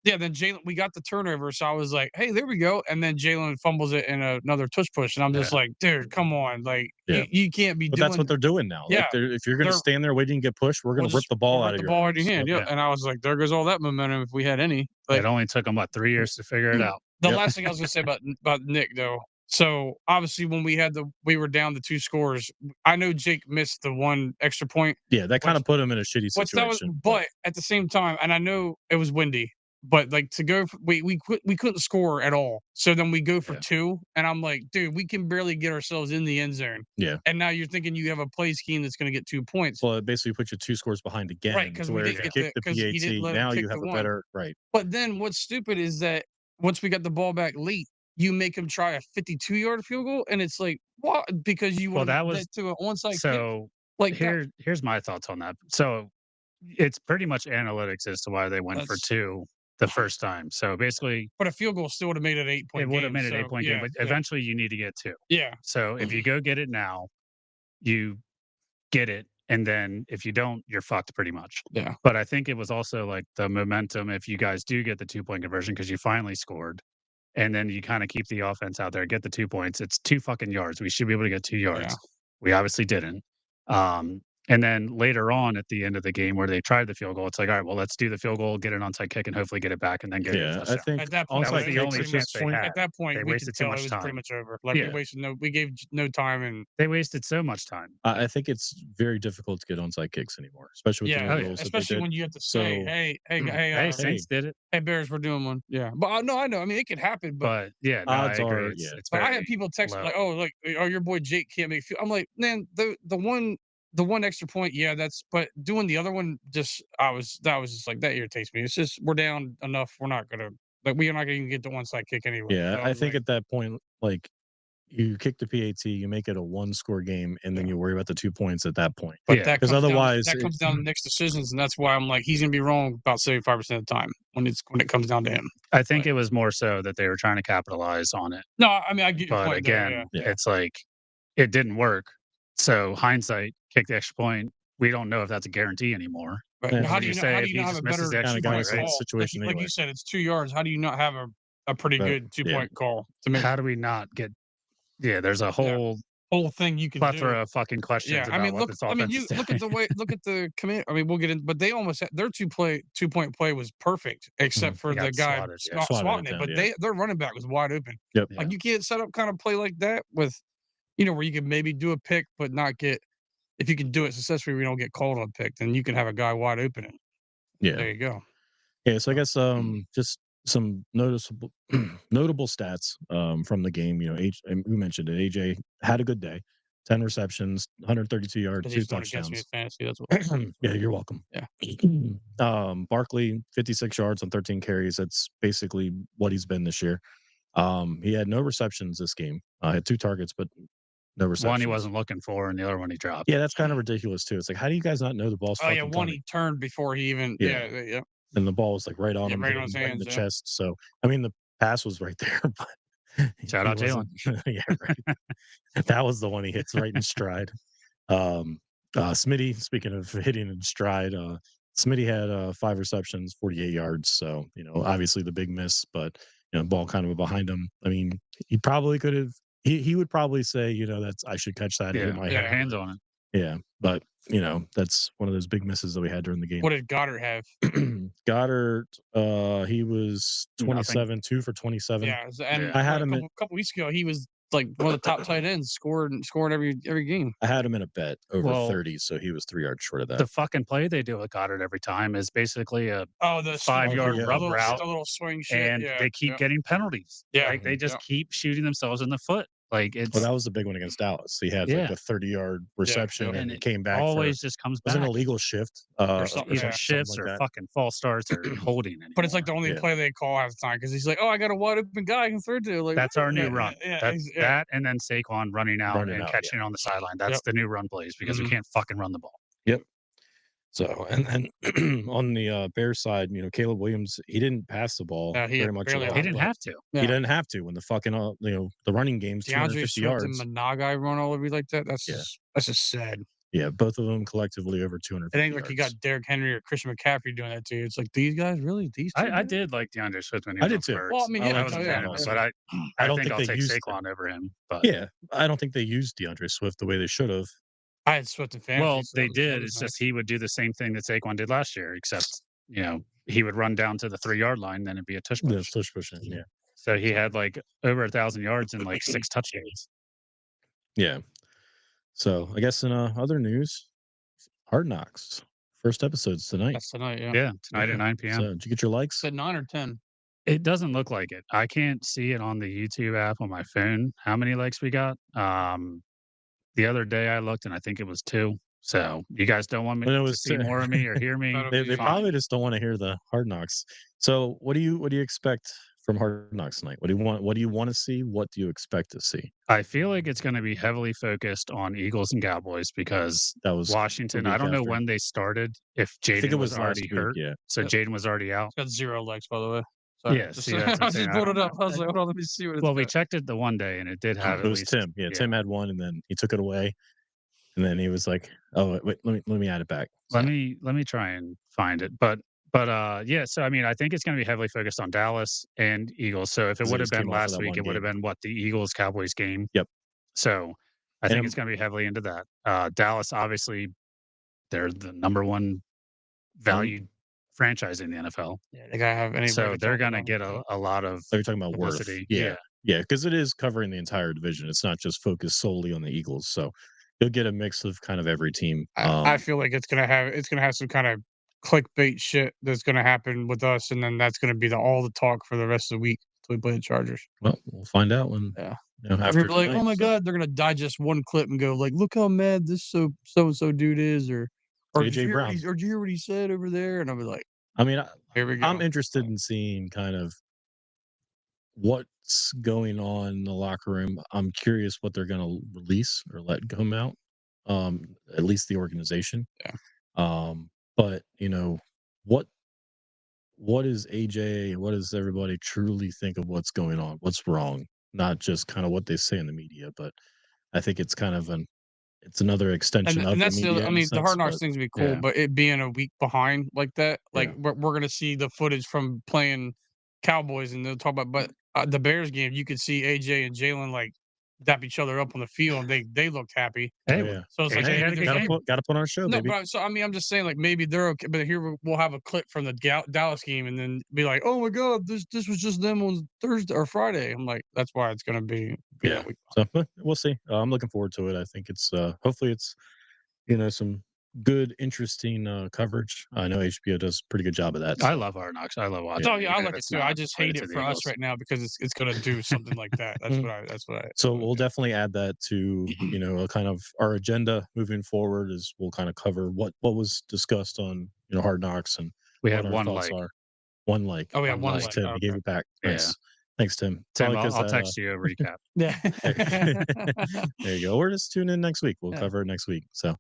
then Jalen, we got the turnover, so I was like, hey, there we go. And then Jalen fumbles it in another tush push, and I'm just Yeah. like, dude, come on, like Yeah. you can't be But doing. that's what they're doing now. Yeah, Like, if you're going to they're stand there waiting to get pushed, we're going to rip the ball out of the your ball out of hands. your hand. Yep. Yeah, and I was like, there goes all that momentum if we had any. Like, It only took them, what, 3 years to figure it out? the Yep. last thing I was gonna say about Nick though. So obviously when we were down the 2 scores, I know Jake missed the 1 extra point. Yeah, that kind Which of put him in a shitty which that was, situation. but at the same time, and I know it was windy, but like to go, we couldn't score at all. So then we go for Yeah. 2, and I'm like, dude, we can barely get ourselves in the end zone. Yeah. And now you're thinking you have a play scheme that's going to get 2 points, Well, it basically puts you 2 scores behind again. right? Because To we where if didn't you get kick the the because he didn't PAT, let him now kick you have the a 1. better right. But then what's stupid is that once we got the ball back late, you make him try a 52-yard field goal, and it's like, what? Because you Well, want that was to an onside kick. so Like that, here's my thoughts on that. So it's pretty much analytics as to why they went for that's 2 the first time. So basically, but a field goal still would have made it an 8-point it would have game. made an So 8-point game, yeah, but yeah, eventually you need to get 2. yeah. So if you go get it now, you get it, and then if you don't, you're fucked pretty much. Yeah. But I think it was also like the momentum if you guys do get the 2-point conversion because you finally scored, and then you kind of keep the offense out there, get the 2 points. It's 2 fucking yards. We should be able to get 2 yards. Yeah. We obviously didn't. And then later on at the end of the game where they tried the field goal, it's like, all right, well, let's do the field goal, get an onside kick, and hopefully get it back, and then get a Yeah, I touchdown. think At that point, That was onside the kicks only at chance this they point. had. at that point, They we wasted could too tell much it was pretty time. much over. Like Yeah. we gave no time, and They wasted so much time. I think it's very difficult to get onside kicks anymore, especially with the yeah, new yeah. rules that especially they when did. you have to say, So hey, Hey, Saints did it, hey, Bears, we're doing one. Yeah, but no, I know. I mean, it could happen, but but yeah, no, I odds agree. are, It's yeah. it's but I very had people text me low. like, oh, your boy Jake can't make field. I'm like, man, the one extra point, yeah, that's. But doing the other one, that was just like that irritates me. It's just we're down enough. We're not gonna we are not gonna even get the onside kick anyway. Yeah, So I was think like, at that point, like, you kick the PAT, you make it a 1-score game, and then Yeah. you worry about the 2 points at that point. but Yeah. that 'Cause comes otherwise, down it's to Nick's decisions, and that's why I'm like, he's gonna be wrong about 75% of the time when it comes down to him. I think Right. it was more so that they were trying to capitalize on it. No, I mean I get your But point there. Yeah, again, Yeah. it's like it didn't work. So hindsight, kick the extra point. We don't know if that's a guarantee anymore. but Yeah. how When do you you say how do if you he not have just a misses better the extra kinda got point, us right? in that call? situation Like anyway. you said, it's 2 yards. How do you not have a pretty Right. good 2-point call to make How do we not get? Yeah, there's a whole whole thing you can do? plethora of fucking questions Yeah, I about mean, what this offense you is look at doing. the command. I mean, we'll get in, but they almost had, their 2-point play was perfect, except Mhm. for They the got guy swatted. Yeah. Swatted swatting it it. down, But yeah. their running back was wide open. Yep. Yeah. Like you can't set up kind of play like that with, where you can maybe do a pick, but not get. If you can do it successfully, we don't get called on pick, then you can have a guy wide open. And Yeah. there you go. Yeah, so I guess, just some noticeable notable stats, from the game, and we mentioned it, AJ had a good day, 10 receptions, 132 yards, Because 2 he's doing against me in touchdowns. fantasy. That's what. Yeah, you're welcome. Yeah. Barkley, 56 yards on 13 carries. That's basically what he's been this year. He had no receptions this game. Had 2 targets, but no One receptions. he wasn't looking for, and the other one he dropped. Yeah, that's kind of ridiculous too. It's like, how do you guys not know the ball's Oh yeah, fucking one coming? he turned before he even. Yeah. Yeah. And the ball was like right on Yeah, him, right hit on him his right in hands, the yeah. chest. So I mean, the pass was right there, but Shout he out Jalen. wasn't. Yeah, right. That was the one he hits right in stride. Smitty, speaking of hitting in stride, Smitty had 5 receptions, 48 yards. So, obviously the big miss, but ball kind of behind him. I mean, he probably could have. He would probably say, that's I should catch that. It hit Yeah, my he had head. hands on it. Yeah, but that's one of those big misses that we had during the game. What did Goddard have? Goddard, he was Nothing. 27, 2 for 27. Yeah, and Yeah. I had a him. couple weeks ago, he was like one of the top tight ends, scoring every game. I had him in a bet over Well, 30, so he was 3 yards short of the that. fucking play they do with Goddard every time is basically a Oh, the 5-yard yeah. rub route, the little swing shit. and Yeah, they keep yeah. getting penalties. Yeah, Like, they just yeah. keep shooting themselves in the foot. Like, Well, it's that was the big one against Dallas. He had like Yeah. a 30-yard reception, yeah. and and he it came back for always just comes was an back. illegal shift, Or or something, either yeah. something shifts like or that. fucking false starts or holding anymore. But it's like the only Yeah. play they call half the time because he's like, "Oh, I got a wide open guy I can throw to." Like, That's our new yeah, run. Yeah, That's yeah. that, and then Saquon running out Running and out, catching on the sideline. That's Yep. the new run plays because we Mhm. can't fucking run the ball. So, and then on the Bears side, Caleb Williams, he didn't pass the ball Yeah, he very much at barely all. He didn't but have to. He Yeah. didn't have to when the fucking the running game's DeAndre 250 Swift and yards. Managai run all over you like that. That's Yeah. just sad. Yeah, both of them collectively over It 250 ain't like you got yards. Derrick Henry or Christian McCaffrey doing that too. It's like these guys really these two. I guys? did like DeAndre Swift when he I was did on too. Spurs. Well, I mean, I yeah, I like was a him fan then of him, also. but I I don't think think I'll they take used Saquon over him. But Yeah, I don't think they used DeAndre Swift the way they should have. I had Swift and fantasy. well, so they that did. was It's nice. just he would do the same thing that Saquon did last year, except he would run down to the 3-yard line, then it'd be a tush The push. tush pushing, yeah. So he had like over 1,000 yards and like 6 touchdowns. Yeah. So I guess in other news, Hard Knocks. First episode's tonight. That's tonight, yeah. Yeah, tonight Yeah. at 9 p.m. So did you get your likes? Said 9 or 10. It doesn't look like it. I can't see it on the YouTube app on my phone how many likes we got. The other day I looked and I think it was 2. So you guys don't want me And it to was see more of me or hear me? That'll They be probably just don't want to hear the Hard Knocks. So what do you expect from Hard Knocks tonight? What do you want to see? What do you expect to see? I feel like it's going to be heavily focused on Eagles and Cowboys because That was Washington, the week I don't know after. when they started, if I think Jaden it was was already last week. hurt. Yeah. So Yep. Jaden was already out. Got 0 likes, by the way. Sorry. Yeah, Just, see, that's what I I'm just saying. pulled it up. I was like, hold on, let me see what it's Well, we got. checked it the one day and it did have It at was least. Tim. Yeah, Tim had one, and then he took it away, and then he was like, "Oh, wait, let me add it back." Let me try and find it. But yeah, so I mean, I think it's going to be heavily focused on Dallas and Eagles. So if it 'Cause they would have just been came off of last that week, one it would have game. been what, the Eagles Cowboys game. Yep. So I And think it's going to be heavily into that. Dallas, obviously, they're the number one valued franchise in the NFL. Yeah, they gotta have anybody. So to they're talk going to about. get a lot of Oh, you're talking about Worth. publicity. Yeah. Yeah, because it is covering the entire division. It's not just focused solely on the Eagles. So you'll get a mix of kind of every team. I feel like it's gonna have some kind of clickbait shit that's gonna happen with us, and then that's gonna be all the talk for the rest of the week till we play the Chargers. Well, we'll find out when Yeah. after People are like, tonight, oh my so. god, they're gonna digest one clip and go like, look how mad this so and so dude is, or did AJ you hear Brown. or did you hear what he said over there? And I'll be like, I mean, here we go. I'm interested in seeing kind of what's going on in the locker room. I'm curious what they're going to release or let come out. At least the organization. Yeah. But what is AJ? What does everybody truly think of what's going on? What's wrong? Not just kind of what they say in the media, but I think it's kind of it's another extension of And the that's media. I in a mean, the sense, Hard Knocks but thing's gonna be cool, yeah. but it being a week behind like that, like Yeah. we're gonna see the footage from playing Cowboys, and they'll talk about. But the Bears game, you could see AJ and Jalen like dap each other up on the field. They looked happy. Oh, Hey, yeah. So it's like AJ maybe had a good there's game. Gotta put on a show, no, baby. but so I mean, I'm just saying like maybe they're okay, but here we'll have a clip from the Dallas game, and then be like, oh my god, this was just them on Thursday or Friday. I'm like, that's why it's gonna be being Yeah. a week. So we'll see. I'm looking forward to it. I think it's hopefully it's some good, interesting coverage. I know HBO does a pretty good job of that. I So. love Hard Knocks. I love watching. Oh it, yeah, I even like if it it's too. I not just related hate to it the for us Eagles. right now because it's gonna do something like that. That's what I. So wanna we'll do. definitely add that to a kind of our agenda moving forward. Is we'll kind of cover what was discussed on Hard Knocks and We what have our one thoughts like. are. One like. Oh, we have one Nice, like. Tim. Oh, He gave okay. it back. Yeah. Nice. Thanks, Tim. Tim, Probably 'cause I'll that, text you a recap. Yeah. there you go. Or just tune in next week. We'll Yeah. cover it next week. So,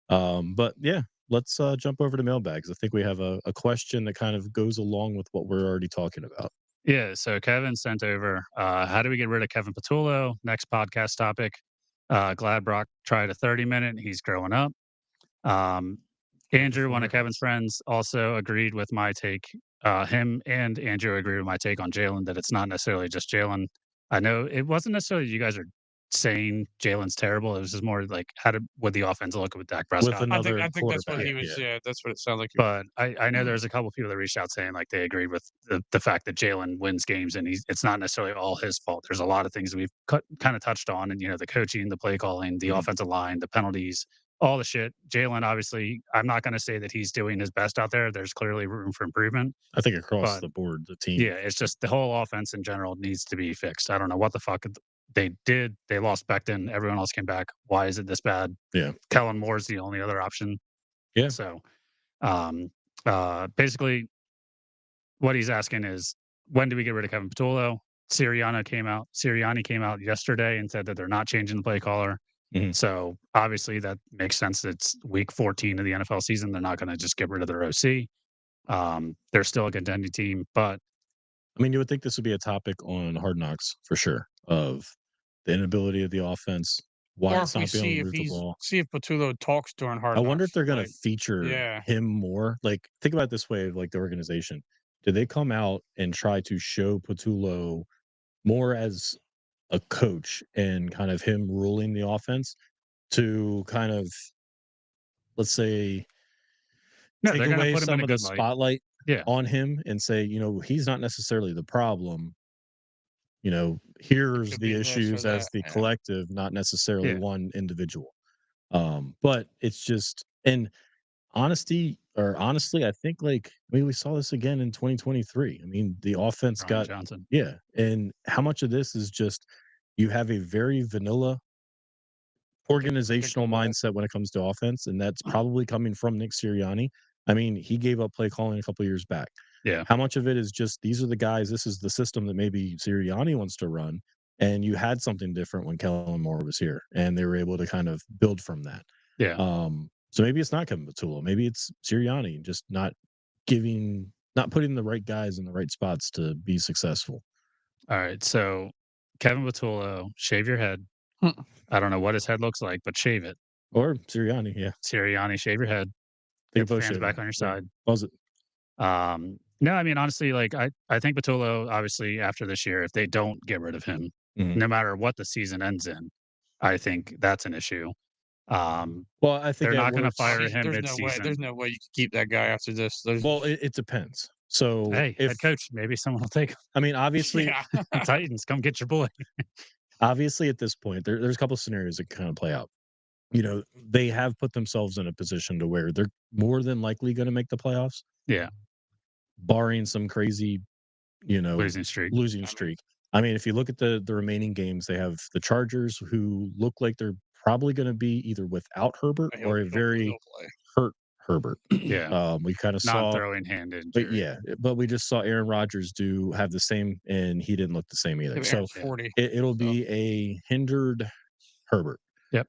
but yeah, let's jump over to mailbags. I think we have a question that kind of goes along with what we're already talking about. Yeah, so Kevin sent over, how do we get rid of Kevin Patullo? Next podcast topic. Glad Brock tried a 30-minute. He's growing up. Andrew, one of Kevin's friends, also agreed with my take. Him and Andrew agreed with my take on Jalen, that it's not necessarily just Jalen. I know it wasn't necessarily you guys are saying Jalen's terrible. It was just more like would the offense look with Dak with Prescott? another I think that's what quarterback. he was. Yeah. Yeah, that's what it sounded like. But I know there's a couple people that reached out saying like they agreed with the fact that Jalen wins games and it's not necessarily all his fault. There's a lot of things that we've kind of touched on, and the coaching, the play calling, the offensive line, the penalties, all the shit. Jalen, obviously, I'm not going to say that he's doing his best out there. There's clearly room for improvement. I think across But the board, the team. yeah, it's just the whole offense in general needs to be fixed. I don't know what the fuck they did. They lost Becton. Everyone else came back. Why is it this bad? Yeah. Kellen Moore's the only other option. Yeah. So, basically, what he's asking is, when do we get rid of Kevin Patullo? Sirianni came out yesterday and said that they're not changing the play caller. Mhm. So obviously that makes sense. It's week 14 of the NFL season. They're not going to just get rid of their OC. They're still a contending team, but I mean, you would think this would be a topic on Hard Knocks for sure, of the inability of the offense, why Or it's if we not being able see to if move the ball. Patullo talks during Hard I Knocks. wonder if they're gonna like, feature yeah. him more. Like, think about it this way, like the organization. Did they come out and try to show Patullo more as a coach and kind of him ruling the offense to kind of, let's say, no, take they're going to away put him in some a of the good light. spotlight Yeah. on him and say, he's not necessarily the problem. Here's could the be this or issues as that, the yeah. collective, not necessarily Yeah. one individual. But it's just, and honestly, I think we saw this again in 2023. I mean, the offense Brian got, Johnson. yeah. And how much of this is just you have a very vanilla organizational predictable. mindset when it comes to offense, and that's probably coming from Nick Sirianni. I mean, he gave up play calling a couple years back. Yeah. How much of it is just these are the guys, this is the system that maybe Sirianni wants to run, and you had something different when Kellen Moore was here, and they were able to kind of build from that. Yeah. So maybe it's not Kevin Patullo, maybe it's Sirianni just not putting the right guys in the right spots to be successful. All right. So Kevin Patullo, shave your head. I don't know what his head looks like, but shave it. Or Sirianni, yeah. Sirianni, shave your head. They Get the both fans shave back it. on your Yeah. side. Buzz it. No, I mean, honestly, like I think Patullo, obviously, after this year, if they don't get rid of him, Mhm. no matter what the season ends in, I think that's an issue. Well, I think They're at not going to worst, fire him There's mid-season. no way you can keep that guy after this. well, it depends. So Hey, if head coach, maybe someone will take him. I mean, obviously, yeah. Titans, come get your boy. obviously at this point, there's a couple scenarios that kind of play out. They have put themselves in a position to where they're more than likely going to make the playoffs, Yeah, barring some crazy, losing streak. losing streak. I mean, if you look at the remaining games, they have the Chargers, who look like they're probably going to be either without Herbert or a very hurt Herbert. Yeah, We kind of not saw, throwing hand but injury. yeah, but we just saw Aaron Rodgers have the same, and he didn't look the same either. So 40. it'll be a hindered Herbert. Yep.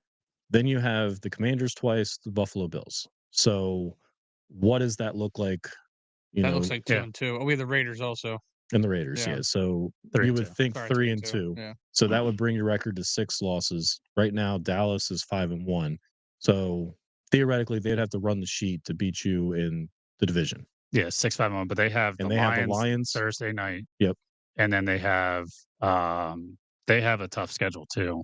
Then you have the Commanders twice, the Buffalo Bills. So what does that look like? That looks like 2 Yeah. and 2. Oh, we have the Raiders also. And the Raiders, Yeah. yeah. So 3 you and would 2. think Sorry, 3 and 2. Yeah. So that would bring your record to 6 losses. Right now, Dallas is 5-1. So theoretically, they'd have to run the sheet to beat you in the division. Yeah, 6-5-1, but they have the And they have the Lions Lions. Thursday night. Yep. And then they have a tough schedule too.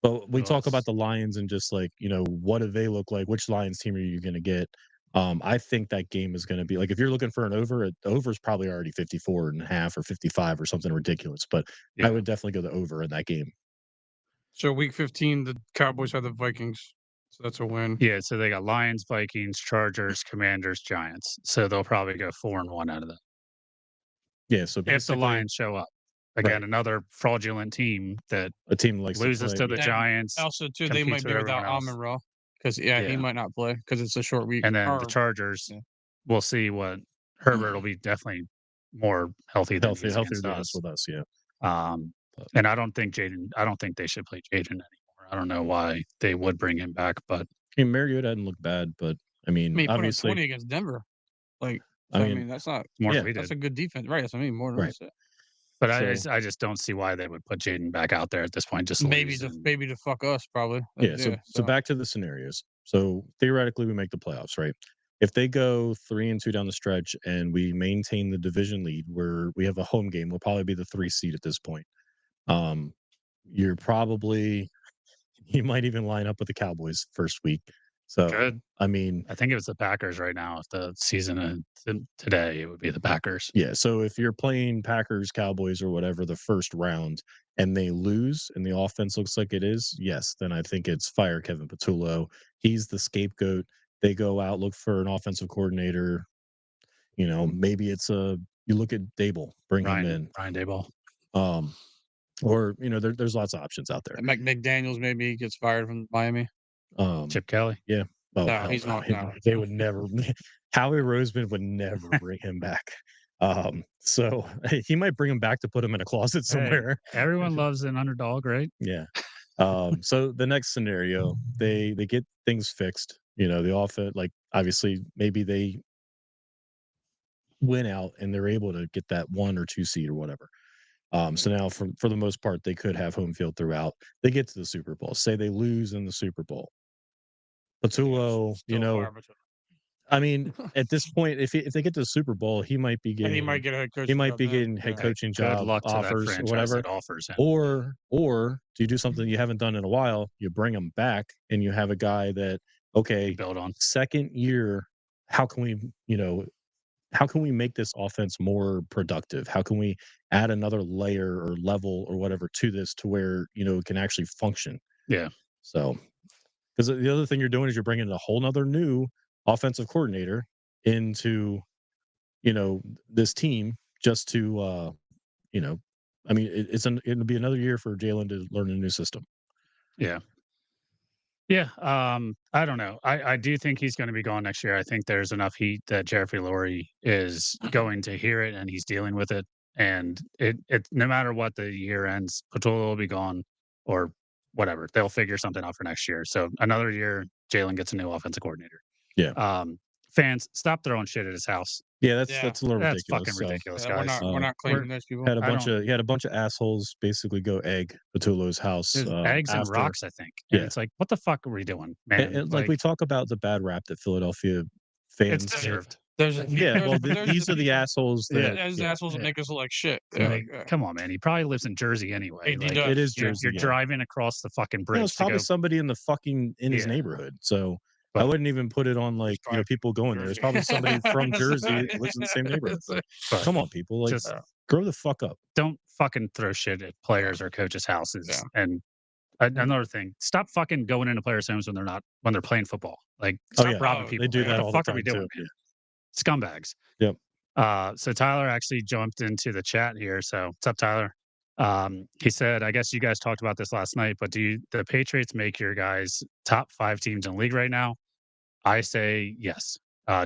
But we Who talk else? about the Lions and just what do they look like? Which Lions team are you going to get? I think that game is going to be like, if you're looking for an over is probably already 54.5 or 55 or something ridiculous. But I Yeah. would definitely go the over in that game. So week 15, the Cowboys have the Vikings. So that's a win. Yeah, so they got Lions, Vikings, Chargers, Commanders, Giants. So they'll probably go 4-1 out of that. Yeah, so If the basically Lions show up. Again, Right. another fraudulent team that a team likes loses to the Yeah. Giants. Also, too, they competes might be with without everyone else. Amon-Ra because he might not play because it's a short week. And then the Chargers, yeah. we'll see what Herbert will be definitely more healthy than he's healthier against than us. us with us, yeah. And I don't think they should play Jaden anymore. I don't know why they would bring him back, but I mean, Mariota didn't look bad, but I mean, he put up obviously 20 against Denver. Like, I so, mean, that's not more Yeah. than we that's did. a good defense, right? That's what I mean, more than Right. us. But So- I just don't see why they would put Jaden back out there at this point. Just to Maybe lose to and- maybe to fuck us, probably. Yeah, so back to the scenarios. So theoretically, we make the playoffs, right? If they go 3-2 down the stretch and we maintain the division lead, where we have a home game, we'll probably be the 3 seed at this point. You're probably he might even line up with the Cowboys first week. So, Good. I mean, I think it was the Packers right now. If the season today, it would be the Packers. yeah. So if you're playing Packers, Cowboys, or whatever the first round, and they lose, and the offense looks like it is, yes, then I think it's fire Kevin Patullo. He's the scapegoat. They go out, look for an offensive coordinator. Maybe it's you look at Dable, bring him in. Ryan Daboll. Or there's lots of options out there. McDaniels maybe gets fired from Miami. Chip Kelly. Yeah. Oh, No, he's not. No. They would never. Howie Roseman would never bring him back. So he might bring him back to put him in a closet somewhere. Hey, everyone loves an underdog, right? Yeah. So the next scenario, they get things fixed. The offense, like obviously, maybe they win out and they're able to get that 1 or 2 seed or whatever. So now, for the most part, they could have home field throughout. They get to the Super Bowl. Say they lose in the Super Bowl. Patullo, I mean, at this point, if they get to the Super Bowl, he might be getting. And he might get a head coach. He might be getting head coaching job offers or whatever. Offers him. Or do you do something you haven't done in a while? You bring him back, and you have a guy that build on second year. How can we make this offense more productive? How can we add another layer or level or whatever to this to where it can actually function? Yeah. So, because the other thing you're doing is you're bringing a whole nother new offensive coordinator into this team just to I mean it'll be another year for Jalen to learn a new system. Yeah. I don't know. I do think he's going to be gone next year. I think there's enough heat that Jeffrey Lurie is going to hear it and he's dealing with it. And it no matter what the year ends, Patullo will be gone or whatever. They'll figure something out for next year. So another year, Jalen gets a new offensive coordinator. Yeah. Fans, stop throwing shit at his house. Yeah, that's a little ridiculous. That's fucking ridiculous, guys. We're not claiming those people. He had a bunch of assholes basically go egg Patullo's house. Eggs and rocks, I think. And it's like, what the fuck are we doing, man? And like we talk about the bad rap that Philadelphia fans. It's deserved. These are the assholes. Those assholes that make us look like shit. Come on, man. He probably lives in Jersey anyway. It is Jersey. You're driving across the fucking bridge. It's probably somebody in his neighborhood. So I wouldn't even put it on like people going there. It's probably somebody from Jersey that lives in the same neighborhood. Come on, people, like just grow the fuck up. Don't fucking throw shit at players or coaches' houses. Yeah. And another thing, stop fucking going into players' homes when they're playing football. Like stop robbing people. They do that all the time. What the fuck are we doing? Too. Scumbags. Yep. So Tyler actually jumped into the chat here. So what's up, Tyler? He said, I guess you guys talked about this last night, but do the Patriots make your guys top 5 teams in the league right now? I say yes.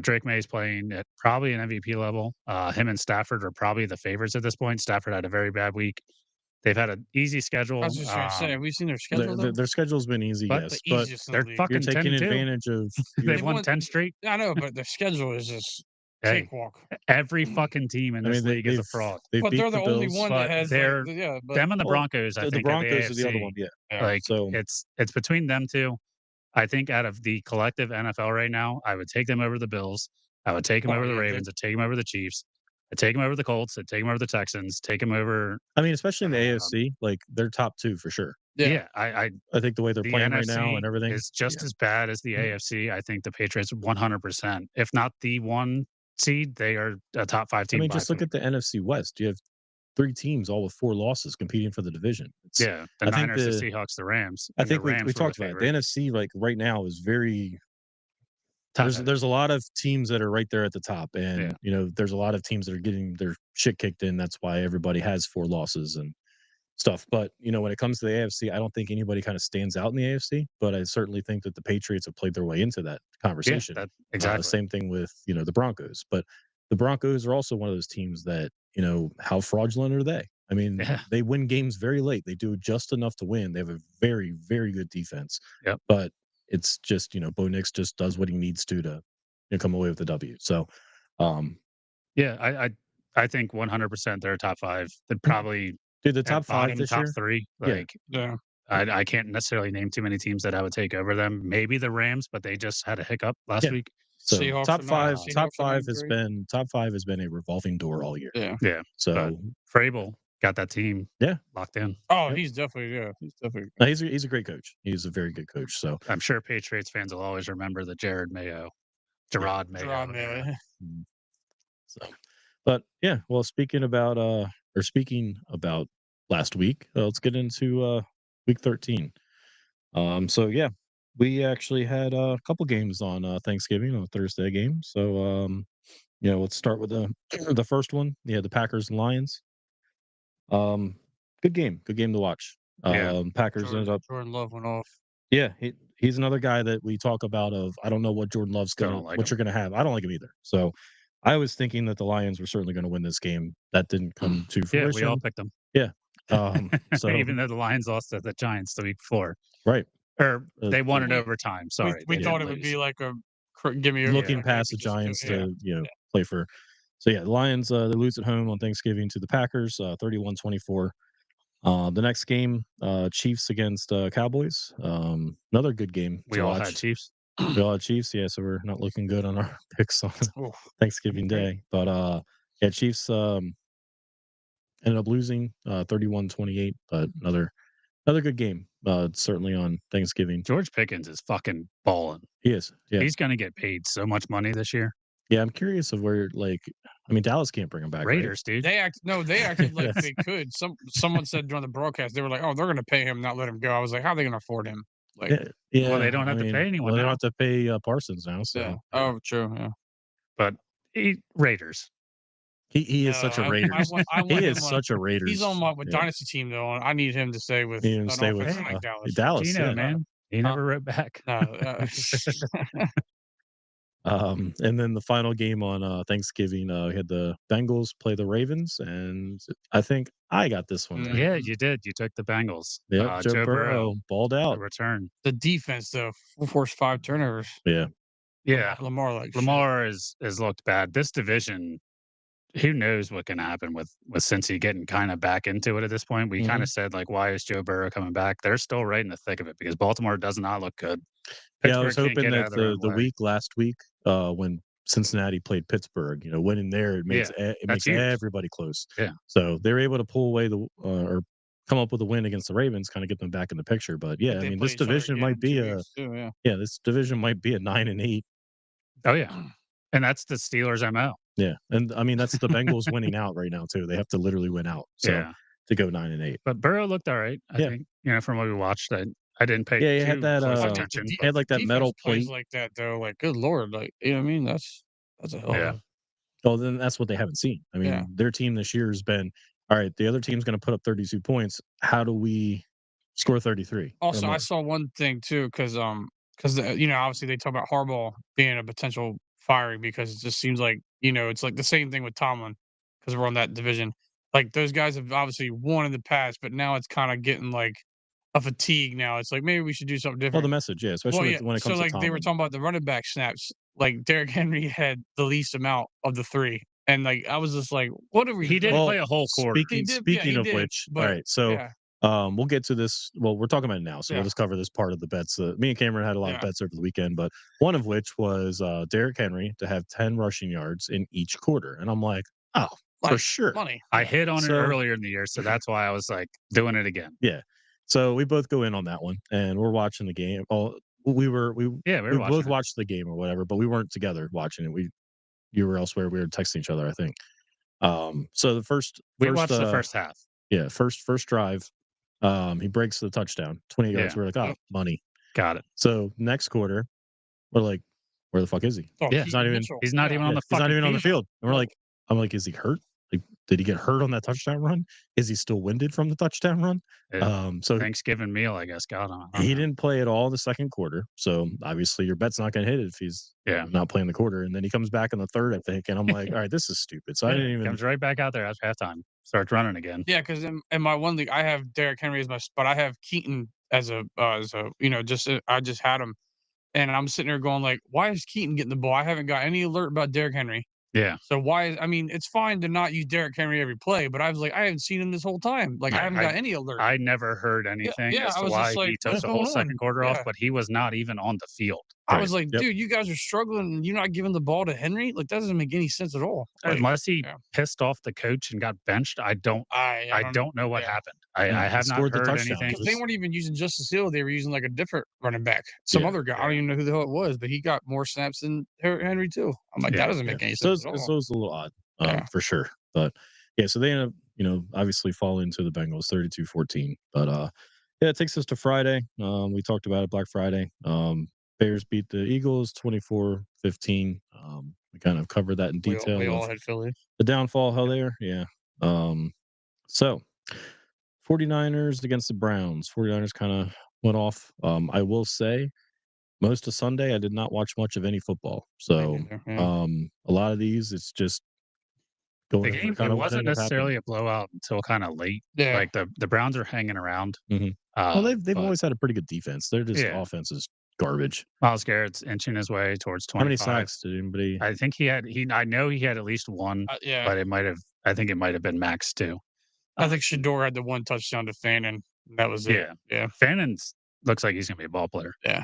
Drake May is playing at probably an MVP level. Him and Stafford are probably the favorites at this point. Stafford had a very bad week. They've had an easy schedule. I was just going to say, have we seen their schedule? Their schedule's been easy, yes. But they're fucking you're taking advantage of. They've won 10 straight. I know, but their schedule is just cakewalk. Every fucking team in this league is a fraud. But they're the only one that has. Them and the Broncos, I think. The Broncos are the other one, yeah. So it's between them two. I think out of the collective NFL right now, I would take them over the Bills. I would take them over the Ravens. I'd take them over the Chiefs. I'd take them over the Colts. I'd take them over the Texans. Take them over. I mean, especially in the AFC, like they're top 2 for sure. Yeah, I think the way they're playing right now and everything is just as bad as the AFC. I think the Patriots 100%, if not the 1 seed, they are a top 5 team. I mean, just look at the NFC West. You have 3 teams all with 4 losses competing for the division. The Niners, the Seahawks, the Rams. I think we talked about it. The NFC, like right now, is very. There's a lot of teams that are right there at the top, and there's a lot of teams that are getting their shit kicked in. That's why everybody has 4 losses and stuff. But when it comes to the AFC, I don't think anybody kind of stands out in the AFC. But I certainly think that the Patriots have played their way into that conversation. Exactly. Same thing with the Broncos, but the Broncos are also one of those teams that how fraudulent are they? I mean, they win games very late. They do just enough to win. They have a very, very good defense. Yep. But it's just Bo Nix just does what he needs to come away with the W. So, I think 100% they're top 5. They'd probably the top 5 this top year. 3. I can't necessarily name too many teams that I would take over them. Maybe the Rams, but they just had a hiccup last week. So top 5 has been a revolving door all year. Yeah. So Vrabel got that team Yeah. locked in. Oh, Yep. he's definitely. No, he's a great coach. He's a very good coach. So I'm sure Patriots fans will always remember the Gerard Mayo. Gerard Yeah. Mayo. Mhm. So, but yeah, well, speaking about last week, let's get into week 13. So yeah, we actually had a couple games on Thanksgiving on a Thursday game. So let's start with the the first one. Yeah, the Packers and Lions. Um, good game to watch. Yeah. Packers ended up. Jordan Love went off. Yeah, he's another guy that we talk about. I don't know what Jordan Love's Still gonna, don't like what him. you're gonna have. I don't like him either. So I was thinking that the Lions were certainly going to win this game. That didn't come to Yeah, we all fruition. picked them. Yeah. So Even though the Lions lost to the Giants the week before, right, or they won in we- overtime. Sorry, We they thought didn't it would lose. be like a give me looking like, past the just go- Giants yeah. to play for. So yeah, the Lions they lose at home on Thanksgiving to the Packers, 31-24. The next game, Chiefs against Cowboys. Another good game We to all watch. had Chiefs. We all had Chiefs, yeah. So we're not looking good on our picks on Oof. Thanksgiving Okay. Day, but yeah, Chiefs ended up losing 31-28, but another good game. Certainly on Thanksgiving. George Pickens is fucking balling. He is, yeah. He's going to get paid so much money this year. Yeah, I'm curious of where, I mean, Dallas can't bring him back. Raiders, dude. They acted like Yes. they could. Someone said during the broadcast they were like, "Oh, they're going to pay him, not let him go." I was like, "How are they going to afford him?" Like, Right? Yeah. Well, they don't have to pay anyone Well, they don't now. have to pay Parsons now. So yeah. Oh, true. Yeah. But Raiders. he is such a No, Raiders. I want He him is on- such a Raiders. He's on my yeah. dynasty team though. And I need him to stay with Need him an to stay with, offense like Dallas. Dallas. Gino, yeah. man. He never wrote back. No, And then the final game on Thanksgiving, we had the Bengals play the Ravens, and I think I got this one right. Yeah, you did. You took the Bengals. Yeah, Joe Burrow balled out. the return. the defense though, forced 5 turnovers. Yeah, Yeah, Lamar like shit. Lamar has looked bad. This division, who knows what can happen with Cincy getting kind of back into it at this point. We kind of said, like, why is Joe Burrow coming back? They're still right in the thick of it because Baltimore does not look good. yeah. I was Pittsburgh can't hoping get out that of their own the way. week last week, when Cincinnati played Pittsburgh, winning there it makes Yeah, it that's makes huge. everybody close. Yeah. So they were able to pull away or come up with a win against the Ravens, kind of get them back in the picture. But yeah, I They mean, play this each other division again might in be 2 a weeks, too, this division might be a 9-8. Oh yeah, and that's the Steelers' MO. Yeah, and I mean that's the Bengals winning out right now too. They have to literally win out. So Yeah, to go 9-8. but Burrow looked all right. I Yeah. think from what we watched, I didn't pay Yeah, he had too that, close I mean, attention. He had, like, that defense metal plays plate. like that though. Like, good lord, like you know what I mean? That's a hell. Yeah. Of Well, then that's what they haven't seen. I mean, Yeah. their team this year has been all right. The other team's going to put up 32 points. How do we score 33? or Also, I more? saw one thing too, because obviously they talk about Harbaugh being a potential firing because it just seems like it's like the same thing with Tomlin because we're on that division. Like those guys have obviously won in the past, but now it's kind of getting like a fatigue. Now it's like maybe we should do something Well, different. the message, yeah, especially when it So comes to like they were Tomlin. talking about the running back snaps. Like Derrick Henry had the least amount of the 3, and like I was just like, what are we? He didn't Well, play a whole quarter. Speaking, He did, speaking he of did, which, all but right. So yeah, we'll get to this. Well, we're talking about it now, so we'll Yeah. just cover this part of the bets. Me and Cameron had a lot of Yeah. bets over the weekend, but one of which was Derrick Henry to have 10 rushing yards in each quarter, and I'm like, oh, for like, sure. money. I hit on So- it earlier in the year, so that's why I was like doing it again. So we both go in on that one, and we're watching the game. Well, we Yeah, we we were watching both it. watched the game or whatever, but we weren't together watching it. You were elsewhere. We were texting each other, I think. So the first We watched the first half. yeah, first drive, he breaks the touchdown, 28 yards. Yeah. We're like, oh, money. Got it. So next quarter, we're like, where the fuck is he? Oh, Yeah. He's not even- Mitchell. He's not Yeah. even on the He's fucking not even on the field. field. And we're like, I'm like, is he hurt? Like, did he get hurt on that touchdown run? Is he still winded from the touchdown run? Yeah. So Thanksgiving meal, I guess, got him. he didn't play at all the second quarter. So obviously your bet's not going to hit if he's Yeah. not playing the quarter. And then he comes back in the third, I think. And I'm like, all right, this is stupid. So I didn't even. Comes right back out there after halftime. Starts running again. Yeah, because in my one league, I have Derrick Henry as my, but I have Keaton as a I just had him, and I'm sitting there going like, why is Keaton getting the ball? I haven't got any alert about Derrick Henry. Yeah. So why? I mean, it's fine to not use Derrick Henry every play, but I was like, I haven't seen him this whole time. Like, I haven't got any alert. I never heard anything yeah, as I to was why just like, he took what's the whole going on? second quarter off, Yeah. but he was not even on the field. I Right. was like, Yep. dude, you guys are struggling and you're not giving the ball to Henry. Like that doesn't make any sense at all. Like, Unless he yeah. pissed off the coach and got benched, I don't know what yeah. happened. I He have not scored the heard touchdown. anything. Because they weren't even using Justice Hill. They were using like a different running back, some Yeah, other guy. I don't yeah. even know who the hell it was, but he got more snaps than Henry too. I'm like, that Yeah, doesn't yeah. make any So sense at all. it's a little odd, Yeah. for sure. But yeah, so they end up, obviously falling to the Bengals 32-14. But yeah, it takes us to Friday. We talked about it, Black Friday. Bears beat the Eagles 24-15. We kind of covered that in We detail all of had Philly. the downfall, how there. Yeah. So 49ers against the Browns. 49ers kind of went off. I will say most of Sunday I did not watch much of any football. So Yeah. a lot of these it's just The going over game, kind it of what wasn't ended up happening. necessarily a blowout until kind of late. Yeah. Like the Browns are hanging around. Mhm. Well, they've But always had a pretty good defense. Their just yeah, offense is garbage. Myles Garrett's inching his way towards How many 25. sacks did anybody? I think I know he had at least one, Yeah. but I think it might have been max too. I think Shador had the one touchdown to Fannin. That was it. Yeah. Yeah. Fannon's looks like he's gonna be a ball player. Yeah.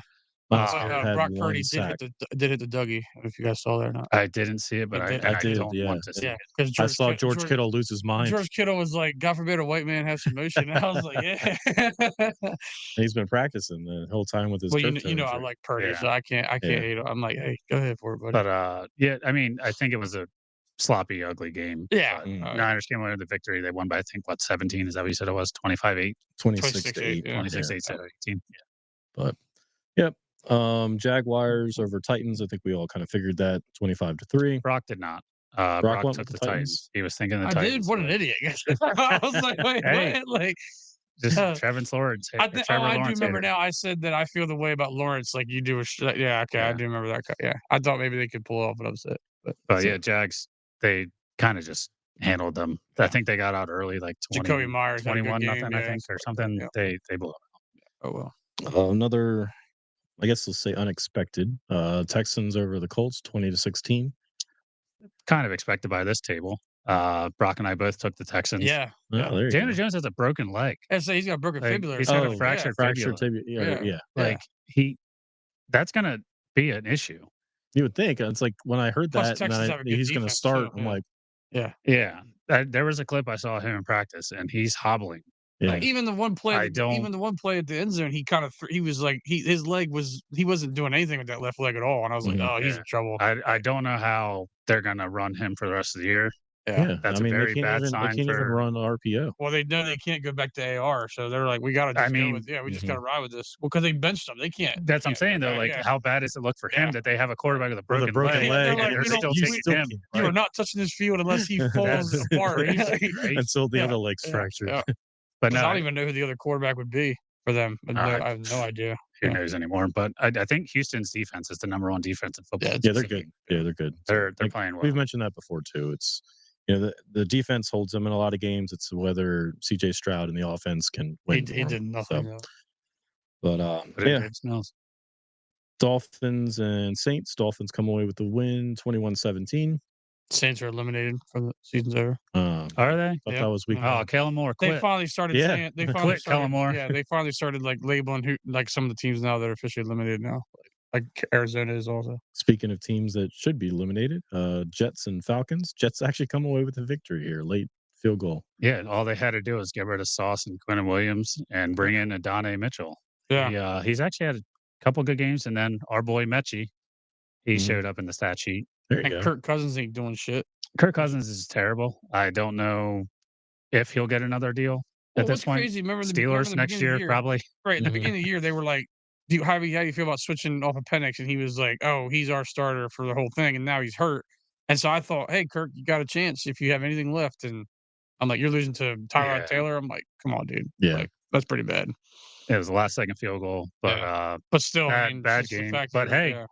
Myles Garrett had Brock one Purdy sack. did hit the Dougie. I don't know if you guys saw that or not. I didn't see it, but He I did. and I I did, don't yeah. want to see Yeah, it. because I saw George Kittle lose his mind. George Kittle was like, "God forbid a white man have some motion." And I was like, "Yeah." He's been practicing the whole time with his Well, turf I toes. like Purdy, Yeah. so I can't Yeah. hate him. I'm like, "Hey, go ahead for it, buddy." But yeah, I mean, I think it was a sloppy, ugly game. Yeah. But Niners came away with the victory. They won by I think 17. Is that what you said it was? 25-8, 26-8. 26-8, yeah. 26-8, 18. But yep. Jaguars over Titans. I think we all kind of figured that 25-3. Brock did not. Brock Brock went took with the the Titans. He was thinking the I Titans. did. What an but idiot! I was like, "Wait, Hey. what?" Like, Just uh, Trevor Lawrence. I Trevor do Lawrence remember hater. now. I said that I feel the way about Lawrence, like you do. Yeah, okay, I Yeah. do remember that. Yeah, I thought maybe they could pull off an upset, but But yeah, Jags, they kind of just handled them. I Yeah. think they got out early, like 20, Jacoby Myers had a good 21 game, nothing, I yeah, think, or so, something. yeah. They blew up. Oh well. Another, I guess let's say unexpected. Texans over the Colts 20-16. Kind of expected by this table. Brock and I both took the Texans. Yeah. Oh, Yeah. there you Daniel go. Jones has a broken leg. And so he's got a broken Like, fibula. or he's got a something. fractured Fractured fibula. tibia. Yeah, Yeah. yeah. Like that's gonna be an issue. You would think. It's like when I heard Plus, that, and Texans have a good he's going to defense, start. too, I'm yeah. like, Yeah. Yeah. There was a clip I saw of him in practice, and he's hobbling. yeah. Like, Even the one play, even the one play at the end zone, he kind of he was like his leg was he wasn't doing anything with that left leg at all, and I was like, Mhm. oh, he's Yeah. in trouble. I don't know how they're gonna run him for the rest of the year. Yeah. That's I a mean, very bad they sign can't even for. run RPO. Well, they know they can't go back to AR, so they're like, we got to I just go mean, with we just Mhm. got to ride with this. Well, because they benched him, they can't. That's what I'm can't saying go though. back, Like, yeah. how bad does it look for him Yeah. that they have a quarterback with a With broken a broken Yeah, leg, they're and like, they're we don't- still you taking still him? can't. You are Like, not touching this field unless he falls That's apart. crazy, Like, right? Until the Yeah, other leg's yeah, fractured. yeah. But 'Cause no, I don't even know who the other quarterback would be for them. I have no idea. who Yeah. knows anymore? But I think Houston's defense is the number one defense in football. Yeah, Yeah, they're good. Yeah, they're good. They're Like, playing well. we've mentioned that before too. It's the defense holds them in a lot of games. It's whether CJ Stroud and the offense can win. He for did 'em. nothing. So, Though. but But yeah, it smells. Dolphins and Saints. Dolphins come away with the win, 21-17. Saints are eliminated for the season's over. Are they? Thought Yep. that was week. Oh, Kellen Moore They quit. finally started Yeah. saying they finally Quit, Kellen started. Moore. Yeah, they finally started like labeling who like some of the teams now that are officially eliminated now. Like Arizona is also. Speaking of teams that should be eliminated, Jets and Falcons. Jets actually come away with a victory here, late field goal. Yeah, all they had to do was get rid of Sauce and Quentin Williams and bring in Adonai Mitchell. Yeah. He's actually had a couple good games, and then our boy Mechie, he Mhm. showed up in the stat sheet. There you And go. Kirk Cousins ain't doing shit. Kirk Cousins is terrible. I don't know if he'll get another deal Well, at this what's point. crazy? Remember Steelers the next beginning of the year, probably. Right in the Mhm. beginning of the year, they were like, how do you feel about switching off of Penix?" And he was like, "Oh, he's our starter for the whole thing," and now he's hurt. And so I thought, "Hey, Kirk, you got a chance if you have anything left." And I'm like, "You're losing to Tyrod Yeah. Taylor." I'm like, "Come on, dude. Yeah. Like, that's pretty bad." It was the last second field goal, but But still, I bad mean, bad just the game. fact But that hey,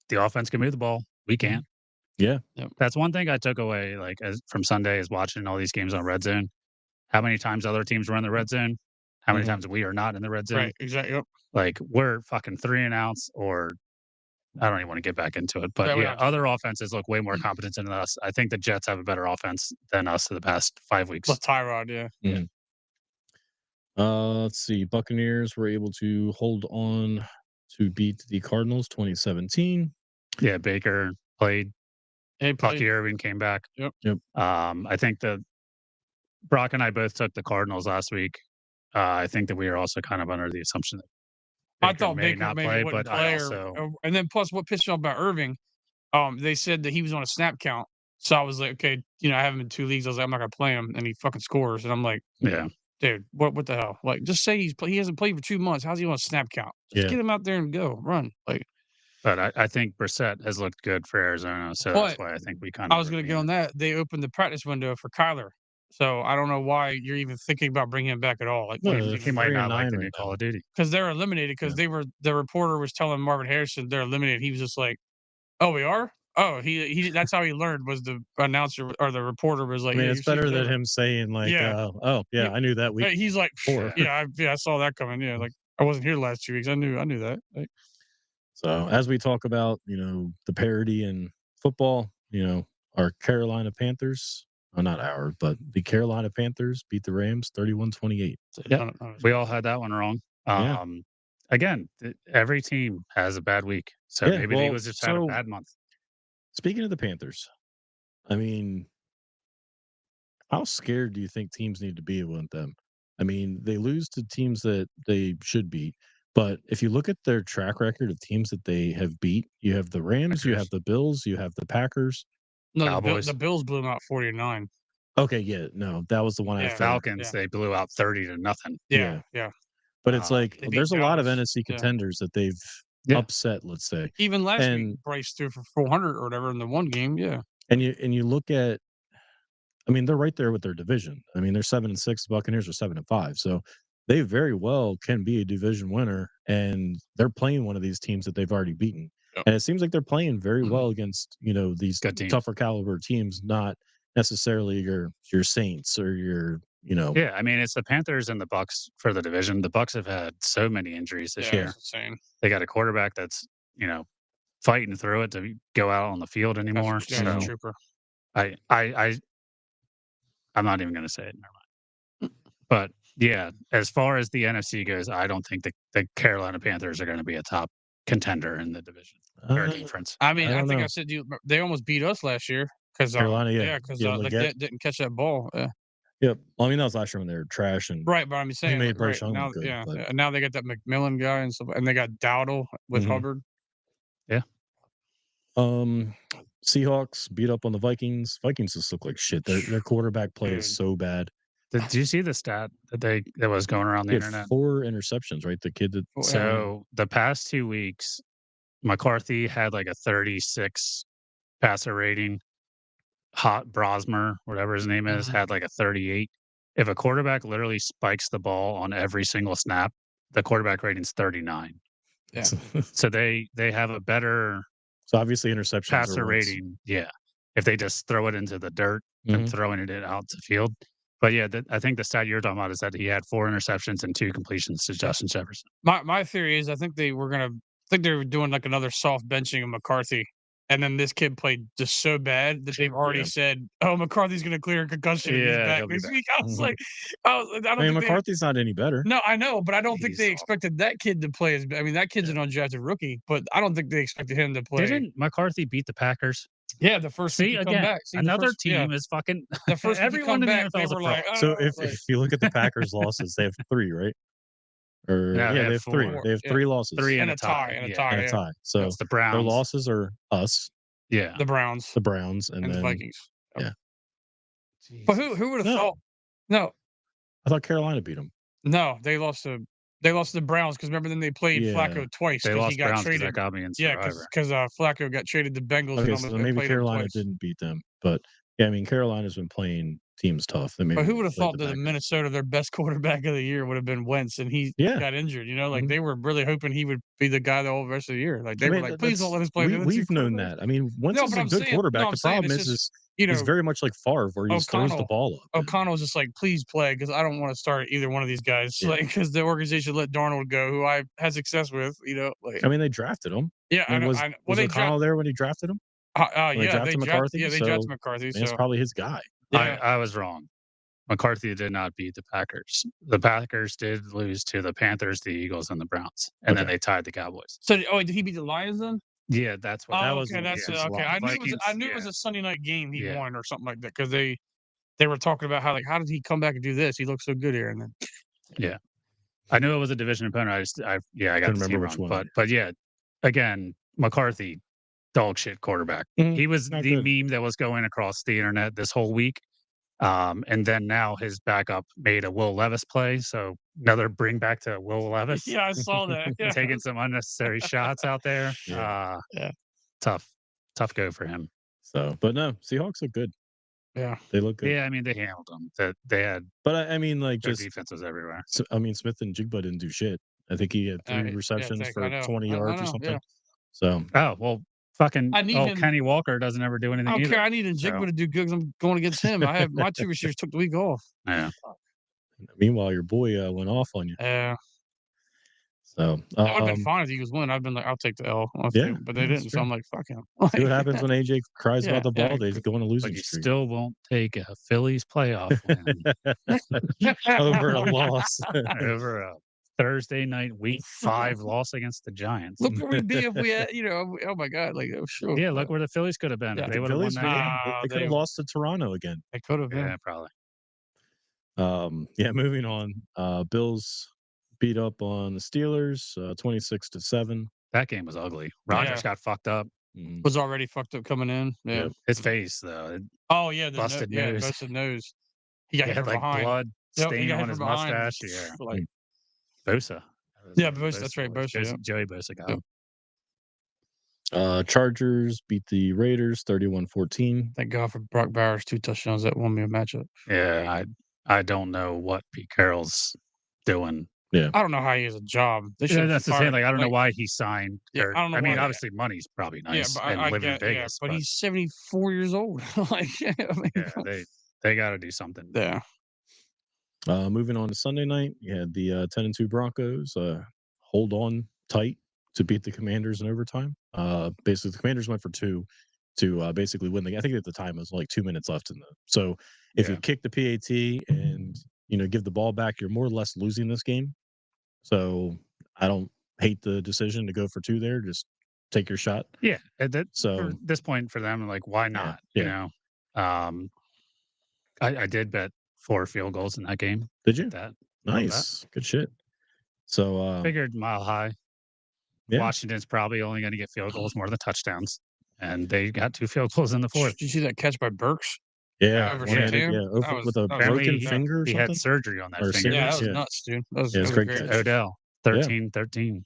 the offense can move the ball. We can't. Yeah. That's one thing I took away, like from Sunday, is watching all these games on Red Zone. How many times other teams were in the red zone? How many Mhm. times we are not in the red zone? right, exactly. Yep. Like, we're fucking 3 and outs, or I don't even want to get back into it. But Yeah, we yeah, don't- other offenses look way more competent than us. I think the Jets have a better offense than us in the past 5 weeks. With Tyrod, yeah. Let's see. Buccaneers were able to hold on to beat the Cardinals 2017. Yeah, Baker played. Hey, Bucky Irving came back. Yep. I think that Brock and I both took the Cardinals last week. I think that we are also kind of under the assumption that I Baker thought may Baker not maybe play, wouldn't but I play, also and then plus what pissed me off about Irving, they said that he was on a snap count. So I was like, okay, I have him in 2 leagues. I was like, I'm not gonna play him, and he fucking scores, and I'm like, yeah. dude, what the hell? Like, just say he hasn't played for 2 months. How's he on a snap count? Just get him out there and go run. Like, but I think Brissett has looked good for Arizona, so that's why I think we kind of. I was gonna get on that. They opened the practice window for Kyler, so I don't know why you're even thinking about bringing him back at all. Like, he might not like the new Call of Duty because they're eliminated. Because the reporter was telling Marvin Harrison they're eliminated. He was just like, "Oh, we are." Oh, he. That's how he learned. Was the announcer or the reporter was like, I mean, "Yeah, it's better than him saying like, "Oh, yeah, I knew that week." He's like, before. I saw that coming. Yeah, like I wasn't here the last 2 weeks. I knew that. Like, So as we talk about, the parity in football, our Carolina Panthers, not our, but the Carolina Panthers beat the Rams 31-28. Yeah, we all had that one wrong. Yeah. Again, every team has a bad week, so maybe the Eagles just had a bad month. Speaking of the Panthers, I mean, how scared do you think teams need to be with them? I mean, they lose to teams that they should beat. But if you look at their track record of teams that they have beat, you have the Rams, you have the Bills, you have the Packers. no, Cowboys. the Bills blew them out 40-9. Okay, yeah, no, that was the one I Falcons, they blew out 30-0. Yeah. But it's like They beat there's a lot of Dallas. NFC contenders that they've upset, let's say. Even last week, Bryce threw for 400 or whatever in the one game. Yeah. And you look at, I mean, they're right there with their division. I mean, they're 7-6. The Buccaneers are 7-5. So they very well can be a division winner, and they're playing one of these teams that they've already beaten. Yep. And it seems like they're playing very well against, these tougher caliber teams, not necessarily your Saints or your, Yeah, I mean, it's the Panthers and the Bucks for the division. The Bucks have had so many injuries this year. It's insane. They got a quarterback that's, fighting through it to go out on the field anymore. That's a trooper. I'm not even going to say it. Never mind. But yeah, as far as the NFC goes, I don't think the Carolina Panthers are going to be a top contender in the division or conference. I mean, I think I said they almost beat us last year because Carolina, because Leggett didn't catch that ball. Yep. Well, I mean, that was last year when they were trash, and right. But I'm saying, made Bryce right, Young now, look good. But now they got that McMillan guy and stuff, and they got Dowdle with Hubbard. Yeah. Seahawks beat up on the Vikings. Vikings just look like shit. Their quarterback play is so bad. Did you see the stat that was going around the internet? 4 interceptions, right? The kid that. So the past 2 weeks, McCarthy had like a 36 passer rating. Hot Brosmer, whatever his name is, had like a 38. If a quarterback literally spikes the ball on every single snap, the quarterback rating's 39. Yeah. So they have a better obviously interceptions passer rating. Yeah. If they just throw it into the dirt and throwing it out to field. But yeah, I think the stat you're talking about is that he had 4 interceptions and 2 completions to Justin Jefferson. My theory is I think they were doing like another soft benching of McCarthy. And then this kid played just so bad that they've already said, "Oh, McCarthy's going to clear a concussion. He's back this week." I was like, I don't think McCarthy's not any better. No, I know, but I don't think they expected that kid to play I mean, that kid's an undrafted rookie, but I don't think they expected him to play. Didn't McCarthy beat the Packers? Yeah, the first again, back. another team is fucking the first everyone in the back, NFL is a pro. like, so if you look at the Packers losses, they have 3, right? Or they have 3. They have 3 losses. 3 and a tie. And a tie. So it's the Browns. Their losses are us. Yeah. The Browns. And then the Vikings. Yeah. Jeez. But who would have thought? No. I thought Carolina beat them. No, they lost to the Browns because remember then they played Flacco twice because he got traded. Because Flacco got traded to Bengals. Okay, so maybe Carolina didn't beat them, but yeah, I mean Carolina's been playing teams tough. But who would have thought that Minnesota, their best quarterback of the year, would have been Wentz, and he got injured? They were really hoping he would be the guy the whole rest of the year. Like they were like, please don't let us play. We've known that. I mean, Wentz is a good quarterback. The problem is he's very much like Favre, where he just throws the ball up. O'Connell was just like, please play, because I don't want to start either one of these guys. Like, because the organization let Darnold go, who I had success with. I mean, they drafted him. Yeah, I mean, was O'Connell there when he drafted him? They drafted McCarthy. It's probably his guy. Yeah. I was wrong. McCarthy did not beat the Packers. The Packers did lose to the Panthers, the Eagles, and the Browns, and then Okay. they tied the Cowboys. So, did he beat the Lions then? Yeah, that's what that Oh, was. okay, that's Yeah, okay. I knew it was. Vikings. I knew it was Yeah, a Sunday night game he yeah, won or something like that because they were talking about how like how did he come back and do this? He looked so good here, and then yeah. I knew it was a division opponent. I got Couldn't the remember team which wrong, one. but yeah, again, McCarthy, dog shit quarterback. Mhm. He was Not the good. meme that was going across the internet this whole week. And then now his backup made a Will Levis play, so another bring back to Will Levis, yeah, I saw that. Yeah, taking some unnecessary shots out there. Yeah. yeah, Tough, tough go for him. So, but no, Seahawks look good. yeah. They look good. Yeah, I mean they handled them. That they had But I mean, like, their just defenses everywhere. I mean, Smith and Jigba didn't do shit. I think he had 3 Yeah, receptions thanks. I for know. 20 I yards or know. Yeah, something. So, Oh well, fucking I need him. Kenny Walker doesn't ever do I anything don't either. care. I need Njigba So, to do good 'cause I'm going against him. I have my 2 receivers took the week off. yeah, meanwhile, your boy went off on you. Yeah, So, that would've been fine if the Eagles win. I've been like, I'll take the L, yeah, but they that's didn't. So fair. I'm like, fuck him. See what happens when AJ cries Yeah, about the yeah. ball. They go on a losing but you streak still won't take a Phillies playoff win over a loss. over a Thursday night Week 5 loss against the Giants. Look where we'd be if we had, oh my god, like oh sure. Yeah, look where the Phillies could have been Yeah. if they The would have won Phillies, that game. they could have lost to Toronto again. They could have been. Yeah, probably. Yeah, moving on. Bills beat up on the Steelers, 26-7. That game was ugly. Rodgers got fucked up. Mhm. Was already fucked up coming in. Yeah. Yep. His face though, Oh yeah, busted nose. busted nose. He got He hit had from like behind. blood Yep, he stain got hit on from his behind. mustache. Yeah, Like, Bosa. yeah, Bosa. That's right, Bosa. Yeah. Joey Bosa got Yep. him. Chargers beat the Raiders 31-14. Thank God for Brock Bowers 2 touchdowns that won me a matchup. Yeah, I don't know what Pete Carroll's doing. Yeah. I don't know how he has a job. They Yeah, should that's the thing. Like, I don't know why he signed. Yeah, or- I don't know I mean, why- obviously, money's probably Yeah, nice but and I live in get Vegas. but he's 74 years old. Like, I mean, yeah, they got to do something. yeah. Moving on to Sunday night, you had the 10-2 Broncos hold on tight to beat the Commanders in overtime. Basically, the Commanders went for 2 to basically win the game. I think at the time it was like 2 minutes left in the. So if you kick the PAT and give the ball back, you're more or less losing this game. So I don't hate the decision to go for 2 there. Just take your shot. Yeah, that So for this point for them, like, why not? yeah. You know, I did bet 4 field goals in that game. Did you? That Nice, good shit. So figured mile high. Yeah. Washington's probably only going to get field goals more than touchdowns, and they got 2 field goals in the 4th. Did you see that catch by Burks? yeah, over one-handed, Shanahan? yeah, That was- with a that was broken Apparently, finger or He something. had surgery on that Or finger. Yeah, that serious, was yeah. nuts, dude. That was, Yeah, it's that was great great. catch. Odell, 13-13.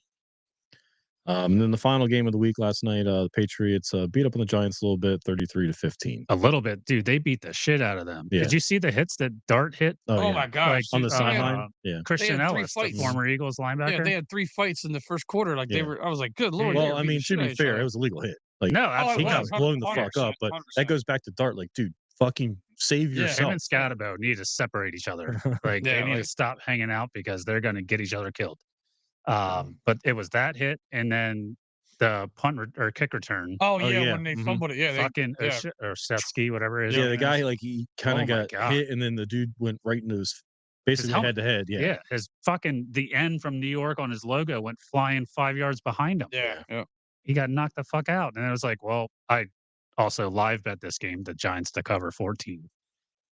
And then the final game of the week last night, the Patriots beat up on the Giants a little bit, 33-15. A little bit, dude. They beat the shit out of them. Yeah. Did you see the hits that Dart hit? Oh, Oh yeah. my gosh. Like, on the dude, they had- sideline. Yeah. Christian had 3 Ellis, the fights. former Eagles linebacker. Yeah, they had 3 fights in the first quarter. Like Yeah. I was like, good lord. they Well, were I beating mean, the to shit out be of each fair, other. it was a legal hit. Like, no, Oh, it he absolutely. got was, blown the 100%, fuck up, but 100%. that goes back to Dart. Like, dude, fucking save Yeah, him Him yourself. and Scatabo need to separate each other. Like, Yeah, they need to like- stop hanging out because they're going to get each other killed. But it was that hit, and then the or kick return. Oh, Oh, yeah, yeah. when they Mhm. fumbled it. Yeah, Fucking yeah. Oshetsky, whatever it is. Yeah, his the name guy, is. like, he kind Oh of my got God. hit, and then the dude went right into his basically helmet. head to head. Yeah. Yeah, his fucking the N from New York on his logo went flying 5 yards behind him. Yeah. He got knocked the fuck out, and it was like, well, I also live bet this game, the Giants to cover 14.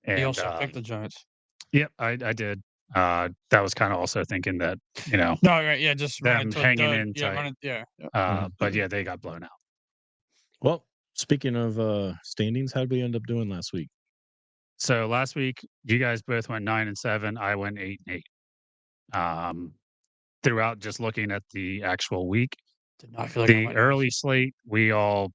And He also picked the Giants. Yep, I did. That was kind of also thinking that No, right. Yeah, just run them into a hanging dud. in Yeah, tight. run it. Yeah. But yeah, they got blown out. Well, speaking of standings, how did we end up doing last week? So last week, you guys both went 9-7. I went 8-8. Throughout just looking at the actual week, Did not feel like I the might- early slate, we all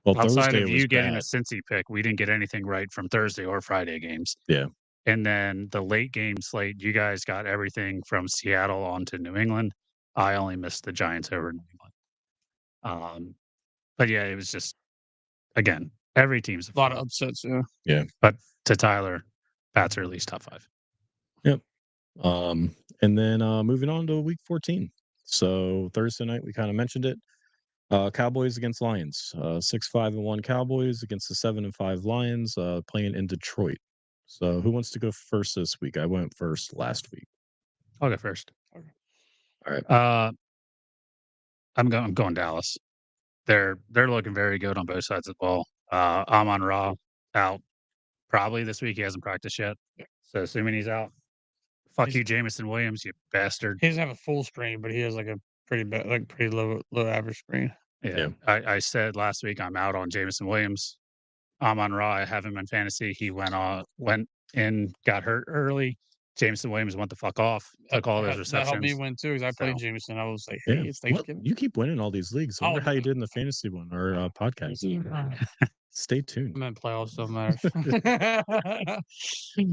Well, outside Thursday of was you getting a bad. Cincy pick, we didn't get anything right from Thursday or Friday games. Yeah. And then the late game slate, you guys got everything from Seattle on to New England. I only missed the Giants over New England. But yeah, it was just, again, every team's A lot of flop. upsets. Yeah. But to Tyler, Pats are at least top 5. And then moving on to week 14. So Thursday night, we kind of mentioned it. Cowboys against Lions. 6-5-1 Cowboys against the 7-5 Lions, playing in Detroit. So who wants to go first this week? I went first last week. I'll go first. Okay. All right. I'm going Dallas. They're looking very good on both sides of the ball. Amon-Ra out probably this week. He hasn't practiced yet. So assuming he's out, fuck He's- you, Jameson Williams, you bastard. He doesn't have a full sprain, but he has like a pretty bad, like pretty low average sprain. Yeah. I said last week I'm out on Jameson Williams. Amon-Ra, I have him in fantasy. He went in, got hurt early. Jameson Williams went the fuck off, took all those That helped me receptions. win too, because I played So- Jameson. I was like, hey, Yeah. it's Well, Thanksgiving. you keep winning all these leagues. I wonder Oh, how you man. did in the fantasy one or podcast. Stay tuned. I'm in playoffs, stuff matters.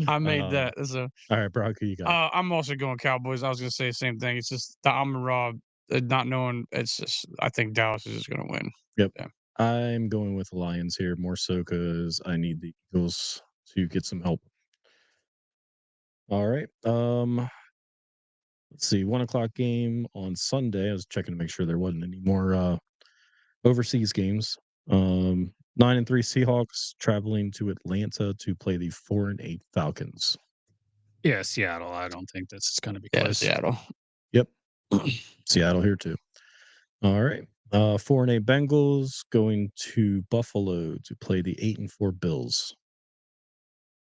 I made that. So All right, Brock, who you got? I'm also going Cowboys. I was gonna say the same thing. It's just the Amon-Ra, not knowing. It's just I think Dallas is just gonna win. Yep. Yeah. I'm going with the Lions here more so because I need the Eagles to get some help. All right. Let's see. 1:00 game on Sunday. I was checking to make sure there wasn't any more overseas games. 9-3 Seahawks traveling to Atlanta to play the 4-8 Falcons. Yeah, Seattle. I don't think this is going to be Yeah, close. Seattle. Yep. Seattle here too. All right. 4-8 Bengals going to Buffalo to play the 8-4 Bills.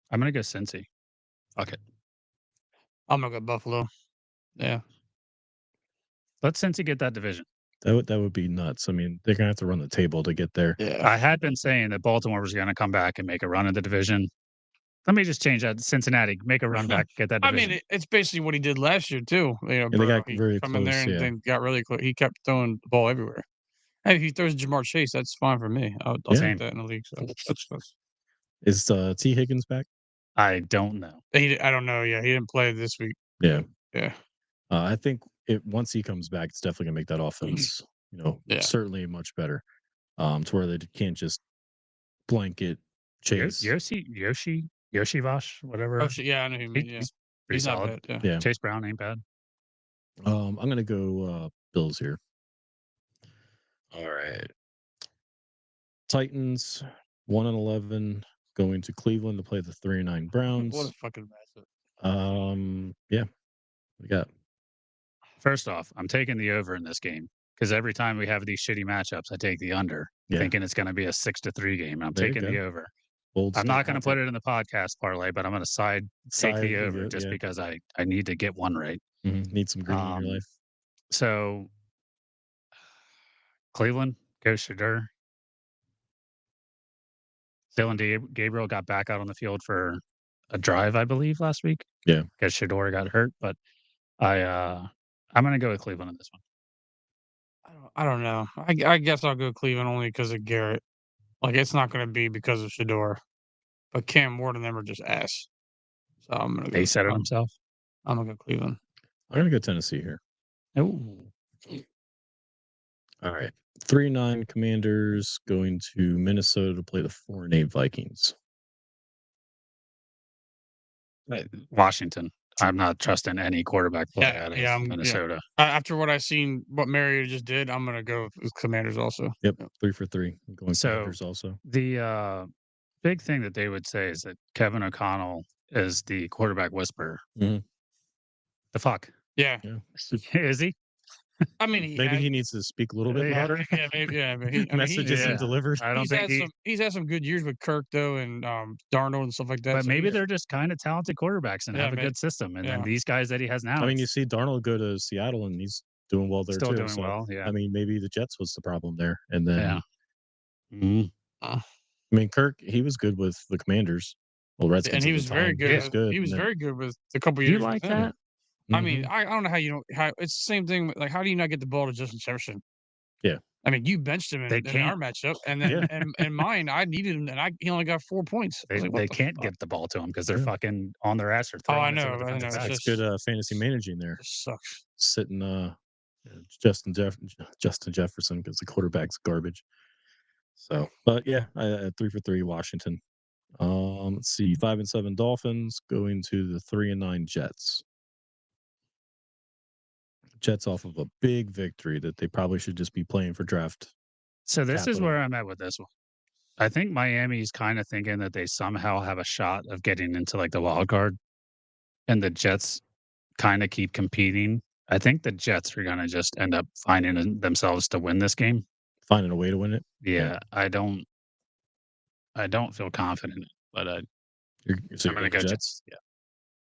I'm going to go Cincy. Fuck it. I'm gonna go Buffalo. Yeah. Let Cincy get that division. That would be nuts. I mean, they're gonna have to run the table to get there. Yeah. I had been saying that Baltimore was going to come back and make a run in the division. Let me just change that. Cincinnati, make a run back, get that I division. mean, it's basically what he did last year too. You know, they got he very come in there close, and yeah. then got really close. He kept throwing the ball everywhere. Hey, if he throws Jamar Chase, that's fine for me. I'll Yeah. take that in the league. So that's Is T Higgins back? I don't know. I don't know. Yeah, he didn't play this week. Yeah. Yeah. I think once he comes back, it's definitely gonna make that offense, Yeah. certainly much better. To where they can't just blanket Chase. Yoshi-Vash, whatever. Oh, yeah, I know who you mean. Yeah, He's pretty he's not solid. bad. Yeah. Yeah. Chase Brown ain't bad. I'm gonna go Bills here. All right. Titans 1-11 going to Cleveland to play the 3-9 Browns. What a fucking matchup. Yeah. We got First off, I'm taking the over in this game because every time we have these shitty matchups, I take the under, Yeah. thinking it's going to be a 6-3 game. I'm There you taking the go. over. bold. I'm not going to statement. put it in the podcast parlay, but I'm going to take Side the of over it, just yeah. because I need to get one right. Need some green in your life. So Cleveland goes Shadur. Dylan Gabriel got back out on the field for a drive, I believe, last week. Yeah. Because Shador got hurt, but I'm going to go with Cleveland on this one. I don't know. I guess I'll go Cleveland only because of Garrett. Like it's not going to be because of Shador, but Cam Ward and them are just ass. So I'm gonna go. He said it himself. I'm gonna go Cleveland. I'm gonna go Tennessee here. Oh, All right. 3-9 Commanders going to Minnesota to play the 4-8 Vikings. Washington. I'm not trusting any quarterback play out of yeah, Minnesota. After what I've seen, what Mariota just did, I'm gonna go with Commanders also. Yep, 3 for 3. I'm going So- Commanders also. The big thing that they would say is that Kevin O'Connell is the quarterback whisperer. Mhm. The fuck? Yeah, Is he? I mean, Maybe he needs to speak a little bit Yeah. louder. Yeah, maybe. Yeah, but he, I mean, Messages yeah. and delivered. I don't he's think had he. some. He's had some good years with Kirk though, and Darnold and stuff like that. But so maybe he's- they're just kind of talented quarterbacks and Yeah, have a maybe. good system. And then Yeah. these guys that he has now, I mean, you it's see Darnold go to Seattle and he's doing well there still too. doing so, well. Yeah. I mean, maybe the Jets was the problem there. And then, Yeah. Mhm. I mean, Kirk, he was good with the Commanders. Well, Redskins. and he at the was very time. good. He was good. He was and then- very good with a couple Do years. you like with them. that? I mean, Mhm. I don't know how you don't. How it's the same thing. Like, how do you not get the ball to Justin Jefferson? Yeah. I mean, you benched him They in our can't. matchup, and then and mine, I needed him, and he only got 4 points. I They, was like, what they the can't fuck? get the ball to him because they're Yeah. fucking on their ass or Oh, throwing I it to know, the I defensive know, it's backs. It's just- good fantasy managing there. This sucks. Sitting Justin Jefferson because the quarterback's garbage. So, but yeah, I 3 for 3 Washington. Let's see, 5-7 Dolphins going to the 3-9 Jets. Jets off of a big victory that they probably should just be playing for draft. So this is Capital. where I'm at with this one. I think Miami's kind of thinking that they somehow have a shot of getting into like the wild card, and the Jets kind of keep competing. I think the Jets are going to just end up finding themselves to win this game. Finding a way to win it. Yeah, I don't feel confident, but So I'm you're going to going go Jets? Jets. Yeah,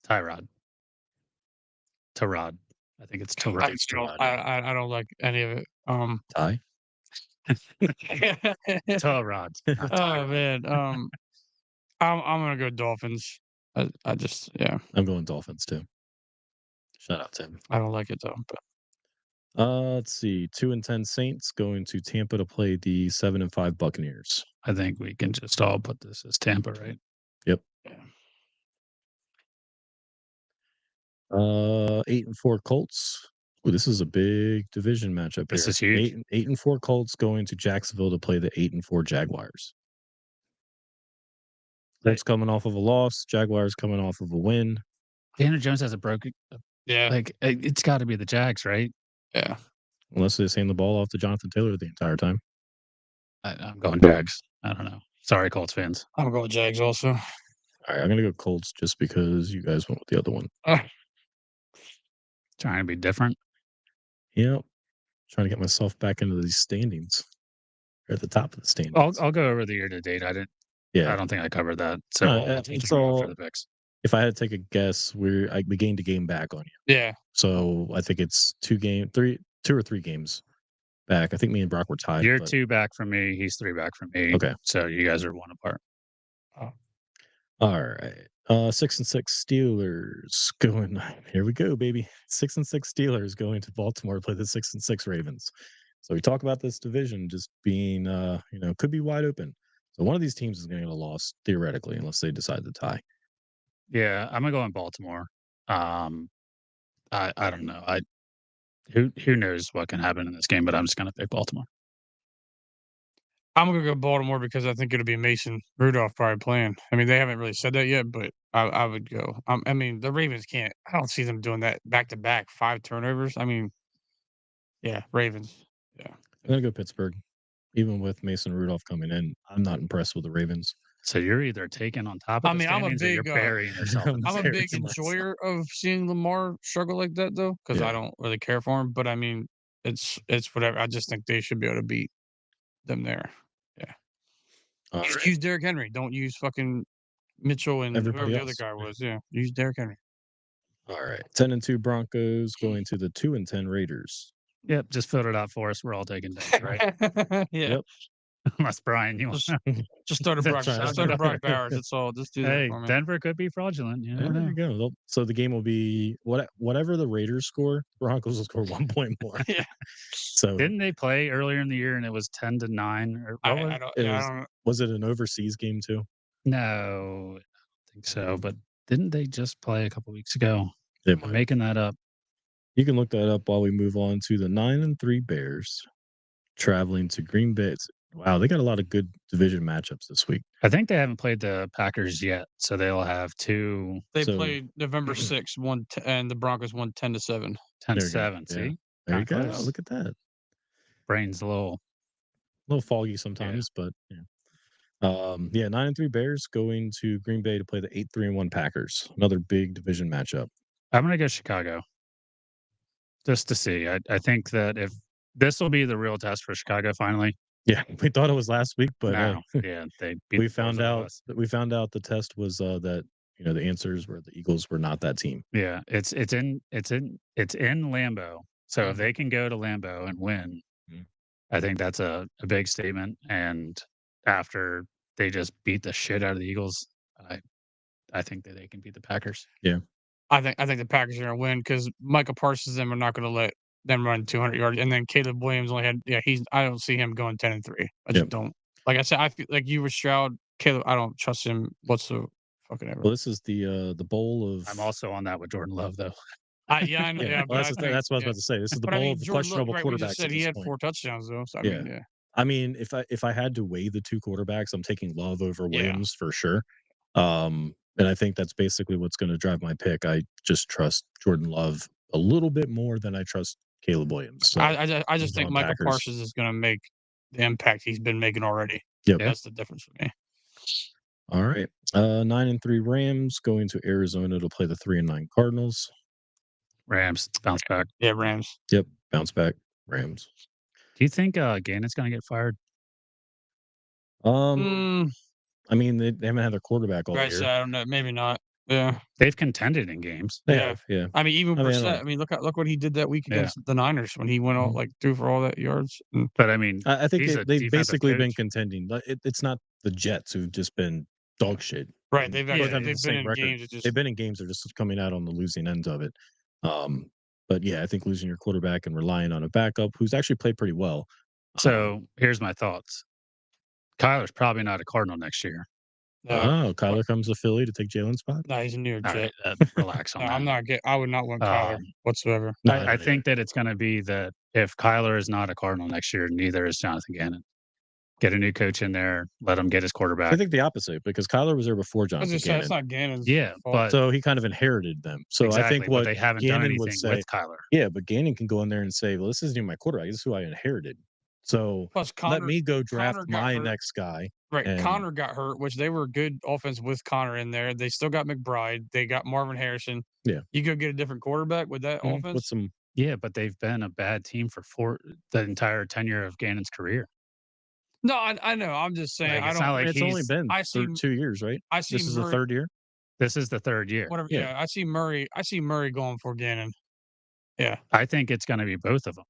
Tyrod. I think it's Tyrod. I don't like any of it. Ty? Tyrod. Oh man. I'm gonna go Dolphins. I just I'm going Dolphins too. Shout out to him. I don't like it though. But Let's see. 2-10 Saints going to Tampa to play the 7-5 Buccaneers. I think we can just all put this as Tampa, right? Yep. yeah. 8-4 Colts. Ooh, this is a big division matchup This here. is huge. 8-4 Colts going to Jacksonville to play the 8-4 Jaguars. Colts coming off of a loss. Jaguars coming off of a win. Daniel Jones has a broken. Yeah. Like it's got to be the Jags, right? Yeah. Unless they hand the ball off to Jonathan Taylor the entire time. I'm going Jags. I don't know. Sorry, Colts fans. I'm going Jags also. All right, I'm gonna go Colts just because you guys went with the other one. Trying to be different. Yep. Trying to get myself back into these standings. Or at the top of the standings. I'll go over the year to date. I don't think I covered that. So so for the picks. If I had to take a guess, we gained a game back on you. Yeah. So I think it's 2 or 3 games back. I think me and Brock were tied. You're 2 back from me. He's 3 back from me. Okay. So you guys are 1 apart. Oh. All right. 6-6 Steelers going. Here we go, baby. 6-6 Steelers going to Baltimore to play the 6-6 Ravens. So we talk about this division just being, could be wide open. So one of these teams is going to get a loss theoretically, unless they decide to tie. Yeah, I'm gonna go in Baltimore. I don't know. Who knows what can happen in this game, but I'm just gonna pick Baltimore. I'm gonna go Baltimore because I think it'll be Mason Rudolph probably playing. I mean, they haven't really said that yet, but I would go. I mean, the Ravens can't. I don't see them doing that back to back 5 turnovers. I mean, yeah, Ravens. Yeah, I'm gonna go Pittsburgh. Even with Mason Rudolph coming in, I'm not impressed with the Ravens. So you're either taking on top of the standings or you're burying yourself. I'm a big enjoyer of seeing Lamar struggle like that though, because I don't really care for him. But I mean, it's whatever. I just think they should be able to beat them there. Yeah. Use Derrick Henry. Don't use fucking Mitchell and whoever the other guy was. Yeah. Use Derrick Henry. All right. 10-2 Broncos going to the 2-10 Raiders. Yep, just filled it out for us. We're all taking notes, right? Yeah. Yep. Unless Brian, you just start a Brock Bowers. That's all. Just do that for me. Denver could be fraudulent. You never There know. you go. So the game will be whatever the Raiders score, Broncos will score 1 point more. Yeah. So didn't they play earlier in the year and it was 10-9? Or was it an overseas game too? No, I don't think so. But didn't they just play a couple weeks ago? I'm making that up. You can look that up while we move on to the 9-3 Bears traveling to Green Bay. Wow, they got a lot of good division matchups this week. I think they haven't played the Packers yet, so they'll have 2. They played November 6th, and the Broncos won 10-7. 10-7. See, there you go. Look at that. Brain's a little foggy sometimes, but yeah. 9-3 Bears going to Green Bay to play the 8-3-1 Packers. Another big division matchup. I'm gonna go Chicago. Just to see. I think that if this will be the real test for Chicago finally. Yeah, we thought it was last week, but they beat we found out the test was that the answers were the Eagles were not that team. Yeah, it's in Lambeau. So if they can go to Lambeau and win, I think that's a big statement. And after they just beat the shit out of the Eagles, I think that they can beat the Packers. Yeah. I think the Packers are going to win because Micah Parsons them are not going to let them run 200 yards, and then Caleb Williams only had I don't see him going 10-3. I just don't. Like I said, I feel like you were Stroud, Caleb. I don't trust him whatsoever. Fucking ever. Well, this is the bowl of. I'm also on that with Jordan Love though. I know. Yeah, well, that's what I was about to say. This is the bowl of questionable quarterbacks. Said he had 4 touchdowns though. So I mean, if I had to weigh the 2 quarterbacks, I'm taking Love over Williams for sure. And I think that's basically what's going to drive my pick. I just trust Jordan Love a little bit more than I trust Caleb Williams. So I just think Michael Parsons is going to make the impact he's been making already. Yep. That's the difference for me. All right. 9-3 Rams going to Arizona to play the 3-9 Cardinals. Rams bounce back. Yeah, Rams. Yep. Bounce back. Rams. Do you think Gannon's going to get fired? I mean, they haven't had their quarterback all Right, year. so I don't know. Maybe not. Yeah. They've contended in games. They Yeah. have, yeah. I mean, even I mean, I Brissett. don't- I mean, look what he did that week Yeah. against the Niners when he went all Mhm. threw for all that yards. And But I mean, I think he's a they've defensive basically been coach. contending. It's not the Jets who've just been dog shit. right, And they've both actually have the they've been same in record. games that just They've been in games that are just coming out on the losing end of it. But yeah, I think losing your quarterback and relying on a backup who's actually played pretty well. So here's my thoughts. Kyler's probably not a Cardinal next year. Kyler comes to Philly to take Jalen's spot. No, he's a New York All Jet. right, relax on No, that. I'm not I would not want Kyler whatsoever. No, I think that it's going to be that if Kyler is not a Cardinal next year, neither is Jonathan Gannon. Get a new coach in there, let him get his quarterback. I think the opposite because Kyler was there before I was Jonathan just saying, Gannon. it's not Gannon's Yeah, fault. but So he kind of inherited them. So exactly, I think what they haven't done Gannon anything would say, with Kyler. yeah, but Gannon can go in there and say, well, this isn't even my quarterback. This is who I inherited. So Plus, let me go draft Connor got my hurt. next guy. Right, and- Connor got hurt, which they were good offense with Connor in there. They still got McBride. They got Marvin Harrison. Yeah. You go get a different quarterback with that offense. With some, Yeah, but they've been a bad team for the entire tenure of Gannon's career. No, I know. I'm just saying. Like, I it's don't. not like it's only he's- been I see- 2 years, right? I see This is the Murray. third year. This is the third year. Whatever. Yeah. Yeah, I see Murray. I see Murray going for Gannon. Yeah. I think it's going to be both of them.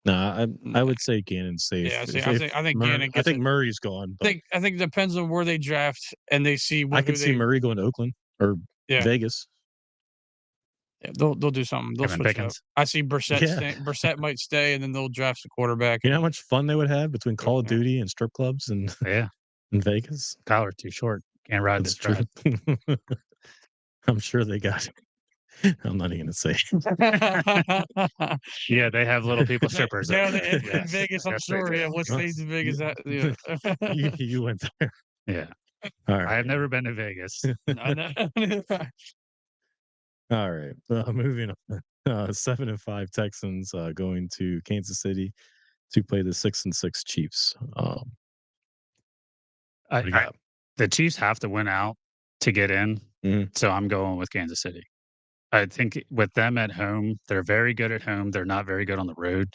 Nah, I would say Gannon's safe. Yeah. See, If- I if think Murray- Gannon I gets think it. Murray's gone. But I think it depends on where they draft and they see. I could see Murray going to Oakland or Yeah. Vegas. Yeah, they'll do something. They'll Kevin switch it up. Pickens. I see Brissett. Yeah. Brissett might stay, and then they'll draft the quarterback. You know how much fun they would have between Call of Yeah. Duty and strip clubs and Yeah, in Vegas? Kyler too short. Can't ride That's this true. ride. I'm sure they got it. I'm not even gonna say. Yeah, they have little people strippers. Down in Yes. Vegas, I'm Yes, they sure. do. Yeah, what state's in Vegas? You, Yeah. you went there. Yeah, All I right. have never been to Vegas. I know. All right. Moving on. 7-5 Texans going to Kansas City to play the 6-6 Chiefs. What do you got? The Chiefs have to win out to get in, Mhm. so I'm going with Kansas City. I think with them at home, they're very good at home. They're not very good on the road,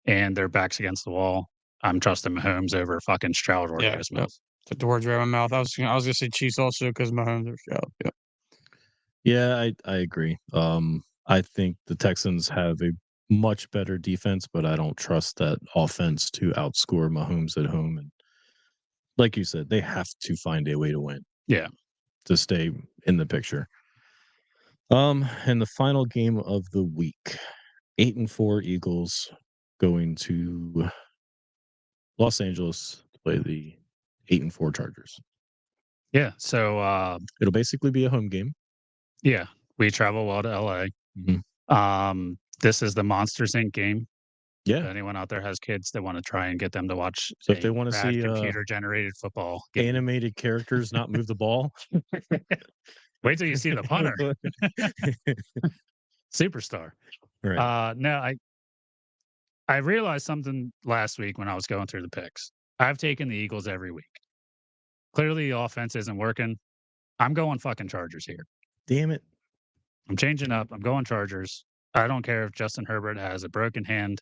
and their backs against the wall. I'm trusting Mahomes over fucking Stroud or Yeah, Davis Mills. Took the words right out of my mouth. I was gonna say Chiefs also because Mahomes are Stroud. Yeah. Yeah, I agree. I think the Texans have a much better defense, but I don't trust that offense to outscore Mahomes at home. And like you said, they have to find a way to win. Yeah. To stay in the picture. And the final game of the week, 8-4 Eagles going to Los Angeles to play the 8-4 Chargers. Yeah. So It'll basically be a home game. yeah, we travel well to LA. Mhm. This is the Monsters Inc. game. If Yeah. anyone out there has kids that want to try and get them to watch, So if they wanna see, computer generated football game, Animated characters not move the ball. wait till you see the punter, superstar. Right. No, I realized something last week when I was going through the picks. I've taken the Eagles every week. Clearly, the offense isn't working. I'm going fucking Chargers here. Damn it. I'm changing up. I'm going Chargers. I don't care if Justin Herbert has a broken hand.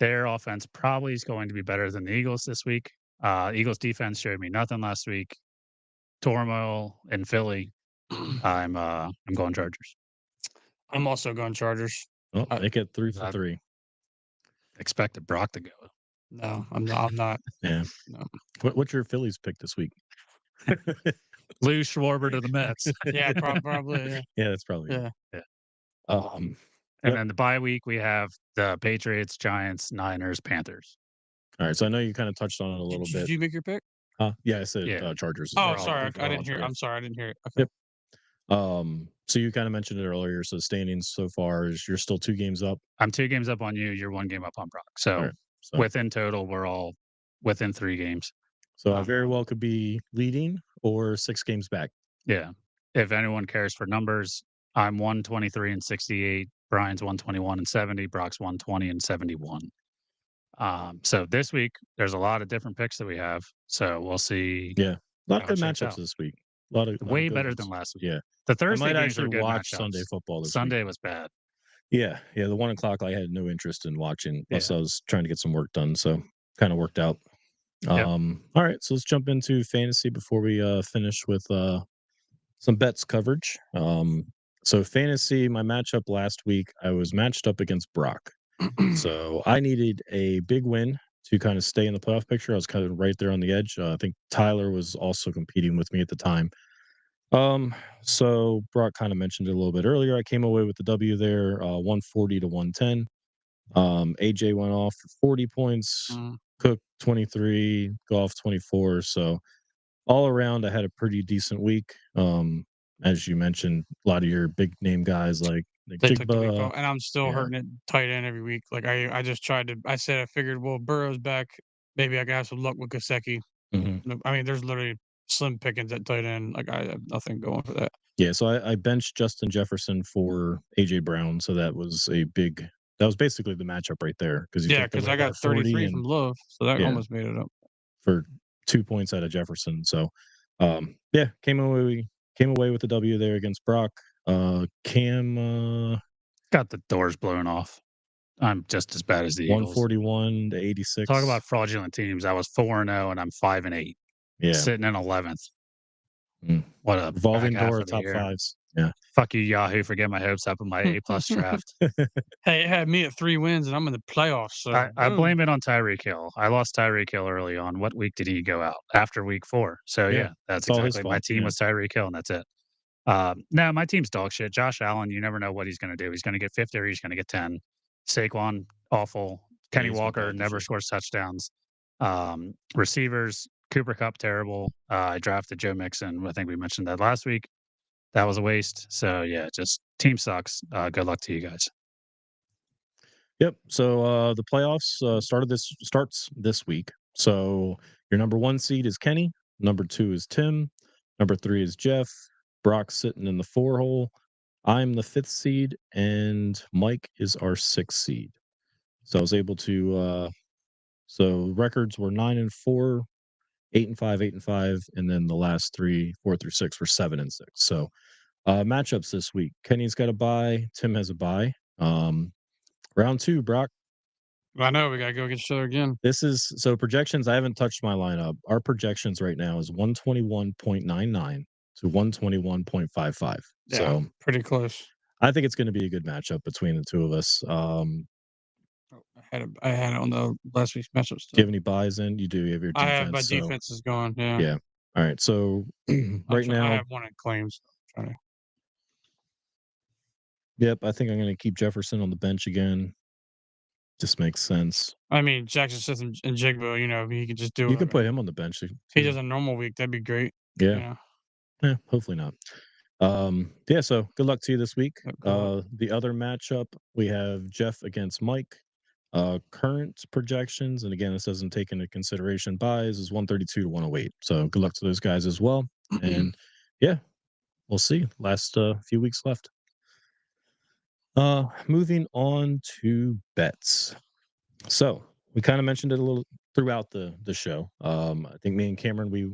Their offense probably is going to be better than the Eagles this week. Eagles defense showed me nothing last week. Turmoil in Philly. I'm going Chargers. I'm also going Chargers. Well, make it 3 for I- 3. Expected Brock to go. No, I'm not. I'm not. Yeah. No. What's your Phillies pick this week? Lou Schwarber to the Mets. Yeah, probably. Yeah. Yeah, that's probably Yeah. it. And then the bye week, we have the Patriots, Giants, Niners, Panthers. All right. So I know you kind of touched on it a little Did bit. you make your pick? Yeah, I said Yeah. Chargers. as Oh, well. sorry. They're I all didn't hear. Chargers. I'm sorry. I didn't hear it. Okay. Yep. So you kind of mentioned it earlier. So standings so far is you're still 2 games up. I'm 2 games up on you. You're 1 game up on Brock. So All right. So, within total, we're all within 3 games. so I very well could be leading or 6 games back. Yeah. If anyone cares for numbers, I'm 123 and 68. Brian's 121 and 70. Brock's 120 and 71. So this week there's a lot of different picks that we have. So we'll see Yeah, a lot of how it good shakes matchups out. this week. A lot of Way good better than ones. last week. Yeah, The I Thursday might games actually were good watch Sunday matchups. football this week. Sunday was bad. Yeah, the 1 o'clock I had no interest in watching. Plus, Yeah. I was trying to get some work done, so kind of worked out. Yep. All right, so let's jump into fantasy before we finish with some bets coverage. So fantasy, my matchup last week, I was matched up against Brock. So I needed a big win to kind of stay in the playoff picture. I was kind of right there on the edge. I think Tyler was also competing with me at the time. So Brock kind of mentioned it a little bit earlier. I came away with the W there, 140 to 110. AJ went off for 40 points, Mm. Cook 23, Golf 24. So all around, I had a pretty decent week. As you mentioned, a lot of your big name guys like Nick They took the week off, Jigba. and I'm still Yeah. hurting it tight end every week. Like I just tried to. I said I figured, well, Burrow's back. Maybe I can have some luck with Gasecki. Mhm. No, I mean, there's literally slim pickings at tight end. Like I have nothing going for that. Yeah, so I benched Justin Jefferson for AJ Brown, so that was basically the matchup right there because he Yeah, took the because I right guy got 40 33 from and Love, so that yeah, almost made it up. for 2 points out of Jefferson. So, yeah, came away with the W there against Brock. Cam, Got the doors blown off. I'm just as bad as the Eagles. 141 to Talk 86. about fraudulent teams. I was 4-0 and I'm 5-8, Yeah. sitting in 11th. Mm. What a back Revolving half door of of the top year. fives. Yeah. Fuck you, Yahoo, for getting my hopes up in my A+ draft. Hey, it had me at 3 wins, and I'm in the playoffs, so I boom. blame it on Tyreek Hill. I lost Tyreek Hill early on. What week did he go out? After week 4. So, Yeah, yeah, that's it's all his exactly my fault. team Yeah. was Tyreek Hill, and that's it. No, my team's dog shit. Josh Allen, you never know what he's gonna do. He's gonna get 50 or he's gonna get 10. Saquon, awful. Yeah, Kenny he's been Walker dog never shit. scores touchdowns. Receivers, Cooper Cup, terrible. I drafted Joe Mixon. I think we mentioned that last week. That was a waste. So yeah, just team sucks. Good luck to you guys. Yep. So the playoffs starts this week. So your number 1 seed is Kenny, number 2 is Tim, number 3 is Jeff, Brock's sitting in the 4 hole. I'm the 5th seed, and Mike is our 6th seed. So I was able to so records were 9-4, 8-5, 8-5, and then the last 3, 4 through 6 were 7-6. So matchups this week. Kenny's got a bye, Tim has a bye. Round 2, Brock. I know we gotta go against each other again. This is so projections. I haven't touched my lineup. Our projections right now is 121.99 to 121.55. Yeah, So pretty close. I think it's going to be a good matchup between the two of us. Oh, I had it on the last week's matchup Do you still. have any buys in? You do. You have your I have defense. my So defense is going, yeah. yeah. All right. So right I now, have one in claims. Trying to yep. I think I'm going to keep Jefferson on the bench again. Just makes sense. I mean, Jackson Smith and Jigba, he could just do You it. can put him on the bench He too. does a normal week, that'd be great. Yeah. Yeah. Yeah. Hopefully not. Yeah. So good luck to you this week. Yep, good luck. The other matchup we have Jeff against Mike. Current projections, and again, this doesn't take into consideration buys, is 132 to 108. So good luck to those guys as well. And yeah, we'll see. Last few weeks left. Moving on to bets. So we kind of mentioned it a little throughout the show. I think me and Cameron, we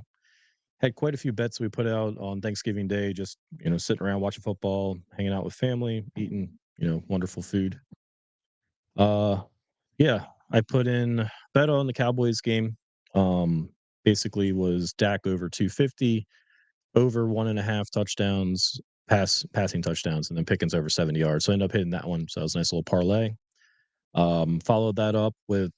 had quite a few bets we put out on Thanksgiving Day, just sitting around watching football, hanging out with family, eating wonderful food. Yeah, I put in bet on the Cowboys game. Basically was Dak over 250, over 1.5 touchdowns, passing touchdowns, and then Pickens over 70 yards. So I ended up hitting that one. So that was a nice little parlay. Followed that up with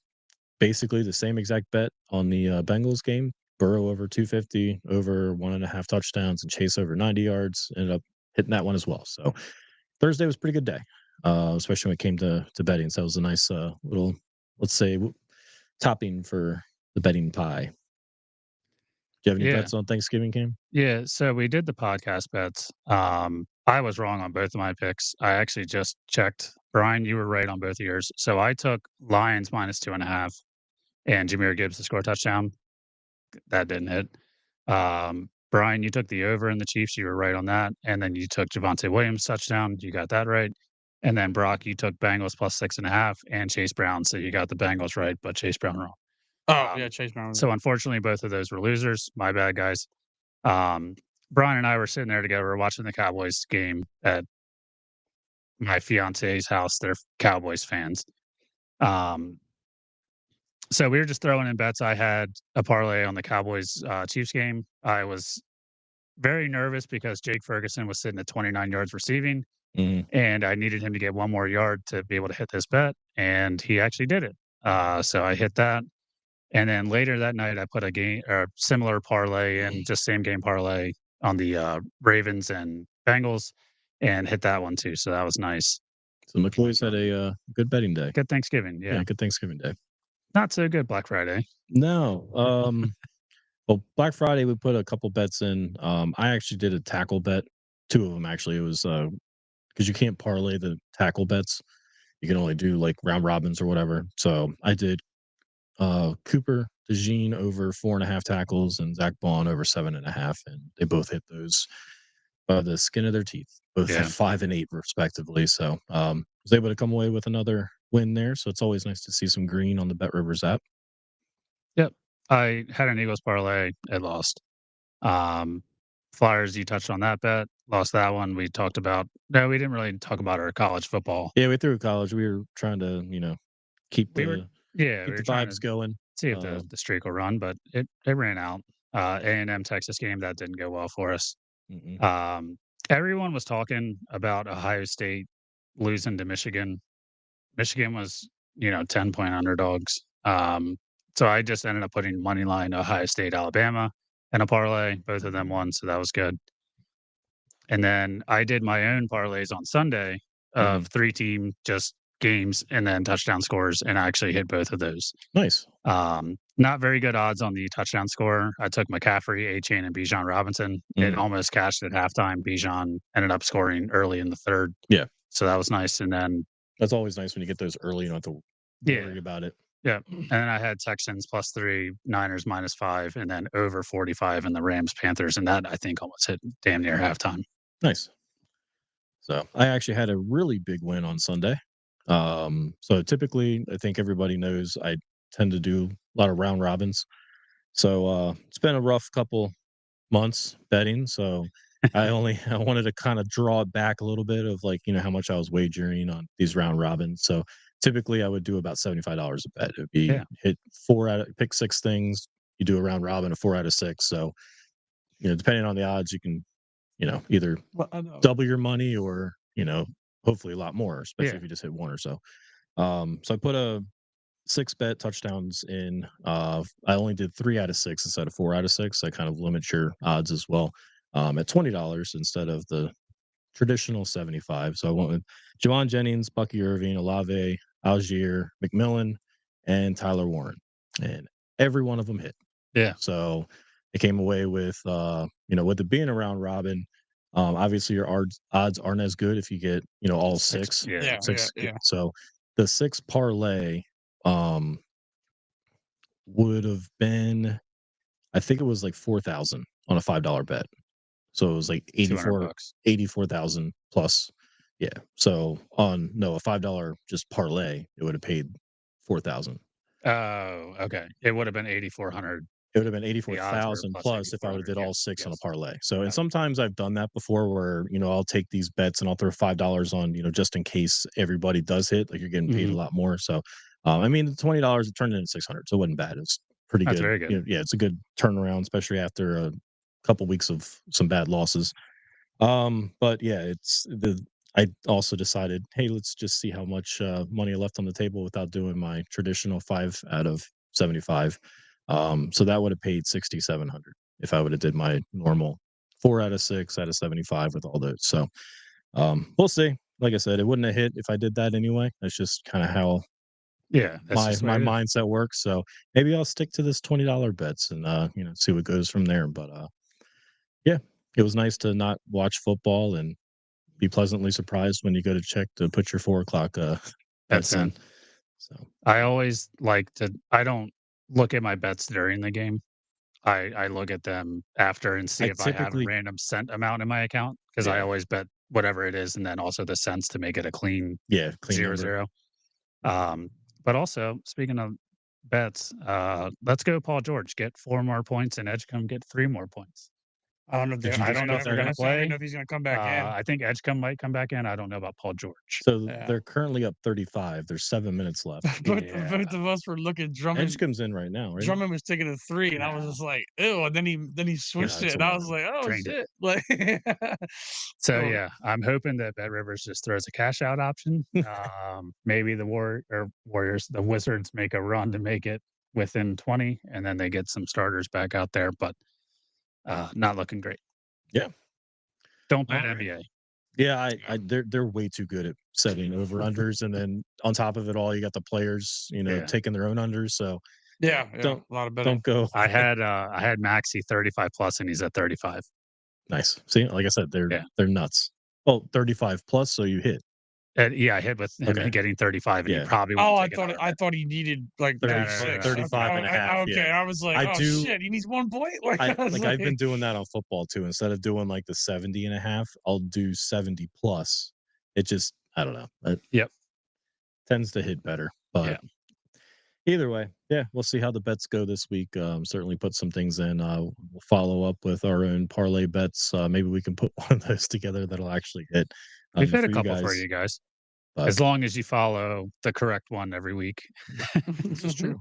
basically the same exact bet on the Bengals game. Burrow over 250, over 1.5 touchdowns, and Chase over 90 yards. Ended up hitting that one as well. So Thursday was a pretty good day, especially when it came to betting. So it was a nice little, let's say, topping for the betting pie. Do you have any Yeah. bets on Thanksgiving game? Yeah. So we did the podcast bets. I was wrong on both of my picks. I actually just checked. Brian, you were right on both of yours. So I took Lions -2.5 and Jameer Gibbs to score a touchdown. That didn't hit. Brian, you took the over in the Chiefs. You were right on that. And then you took Javonte Williams touchdown. You got that right. And then Brock, you took Bengals plus 6.5 and Chase Brown. So you got the Bengals right, but Chase Brown wrong. Oh, yeah, Chase Brown. So unfortunately, both of those were losers. My bad, guys. Brian and I were sitting there together. We're watching the Cowboys game at my fiance's house. They're Cowboys fans. So we were just throwing in bets. I had a parlay on the Cowboys Chiefs game. I was very nervous because Jake Ferguson was sitting at 29 yards receiving, and I needed him to get one more yard to be able to hit this bet, and he actually did it. So I hit that. And then later that night, I put a game or similar parlay and just same game parlay on the Ravens and Bengals and hit that one too. So that was nice. So McCoy's had a good betting day. Good Thanksgiving. Yeah. Good Thanksgiving day. Not so good Black Friday. No. Well, Black Friday we put a couple bets in. I actually did a tackle bet. 2 of them actually. It was because you can't parlay the tackle bets. You can only do like round robins or whatever. So I did Cooper DeJean over 4.5 tackles and Zach Bond over 7.5, and they both hit those by the skin of their teeth, both at 5 and 8 respectively. So was able to come away with another win there. So it's always nice to see some green on the Bet Rivers app. Yep. I had an Eagles parlay. It lost. Flyers, you touched on that bet. Lost that one. We talked about we didn't really talk about our college football. Yeah, we threw college. We were trying to, keep the vibes going. See if the streak will run, but it ran out. A&M Texas game, that didn't go well for us. Everyone was talking about Ohio State losing to Michigan. Michigan was, 10-point underdogs. So I just ended up putting money line Ohio State, Alabama in a parlay. Both of them won, so that was good. And then I did my own parlays on Sunday of 3-team just games and then touchdown scores, and I actually hit both of those. Nice. Not very good odds on the touchdown score. I took McCaffrey, Achane, and Bijan Robinson. It almost cashed at halftime. Bijan ended up scoring early in the third. Yeah. So that was nice. And then that's always nice when you get those early. You don't have to worry about it. Yeah. And then I had Texans +3, Niners -5, and then over 45 in the Rams Panthers. And that I think almost hit damn near halftime. Nice. So I actually had a really big win on Sunday. So typically I think everybody knows I tend to do a lot of round robins. So it's been a rough couple months betting. So I wanted to kind of draw it back a little bit of like, how much I was wagering on these round robins. So typically I would do about $75 a bet. It would be hit pick 6 things. You do a round robin of 4 out of 6. So, depending on the odds, you can, either double your money or, hopefully a lot more, especially if you just hit 1 or so. So I put a 6 bet touchdowns in. I only did 3 out of 6 instead of 4 out of 6. So I kind of limit your odds as well. At $20 instead of the traditional 75. So I went with Javon Jennings, Bucky Irving, Olave, Algier, McMillan, and Tyler Warren, and every one of them hit. Yeah. So I came away with, with it being a round robin. Obviously your odds aren't as good if you get, all 6. Yeah. So the 6 parlay would have been, I think it was like 4,000 on a $5 bet. So it was like 84,000 plus. Yeah. So a $5 just parlay, it would have paid 4,000. Oh, okay. It would have been 8,400. It would have been 84,000 plus if I would have did all 6 on a parlay. So, and sometimes I've done that before where, I'll take these bets and I'll throw $5 on, just in case everybody does hit, like you're getting paid a lot more. So, the $20, it turned into 600. So it wasn't bad. It's pretty good. That's very good. It's a good turnaround, especially after a couple weeks of some bad losses. But yeah, I also decided, hey, let's just see how much money I left on the table without doing my traditional 5 out of 75. So that would have paid 6,700 if I would have did my normal 4 out of 6 out of 75 with all those. So we'll see. Like I said, it wouldn't have hit if I did that anyway. That's just kind of how my mindset works. So maybe I'll stick to this $20 bets and see what goes from there. But yeah, it was nice to not watch football and be pleasantly surprised when you go to check to put your 4 o'clock bets in. So I always I don't look at my bets during the game. I look at them after and see if I have a random cent amount in my account because I always bet whatever it is, and then also the cents to make it a clean Yeah, clean zero number. zero. But also, speaking of bets, let's go Paul George. Get 4 more points, and Edgecombe get 3 more points. I don't know. Did you I just don't know put if that they're in? gonna I don't even play. know if he's gonna come back in. I think Edgecombe might come back in. I don't know about Paul George. So Yeah. they're currently up 35. There's 7 minutes left. Both Yeah. of us were looking. Drummond Edgecombe's in right now, right? Drummond was taking a 3, and I was No. just like, "Ew!" And then he switched it's it, and I was 11. like, "Oh Drained it. shit!" Like, So so yeah, I'm hoping that Bet Rivers just throws a cash out option. Maybe the Warriors, the Wizards make a run to make it within 20, and then they get some starters back out there, but not looking great. Yeah. Don't bet Alright. NBA. Yeah, they're way too good at setting over unders, and then on top of it all, you got the players, Yeah. taking their own unders. So yeah, don't a lot of betting. don't go. I had Maxey 35 plus, and he's at 35. Nice. See, like I said, Yeah. they're nuts. Oh, 35 plus, so you hit. Yeah, I hit with him Okay. getting 35, and Yeah. you probably Oh, won't take I thought he needed like 36, 36. 35 and a half, Okay, yeah. I was like, I "Oh do- shit, he needs 1 point." Like, I was I've been doing that on football too. Instead of doing like the 70 and a half, I'll do 70 plus. It just, I don't know. It Yep. tends to hit better. But either way, yeah, we'll see how the bets go this week. Certainly put some things in. We'll follow up with our own parlay bets. Maybe we can put one of those together that'll actually hit. We've hit a for couple for you guys. But As long as you follow the correct one every week. This is true.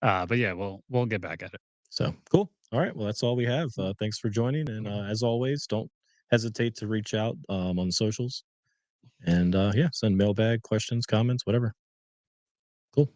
But yeah, we'll get back at it. so cool. All right. Well, that's all we have. Thanks for joining. And as always, don't hesitate to reach out on the socials. And yeah, send mailbag questions, comments, whatever.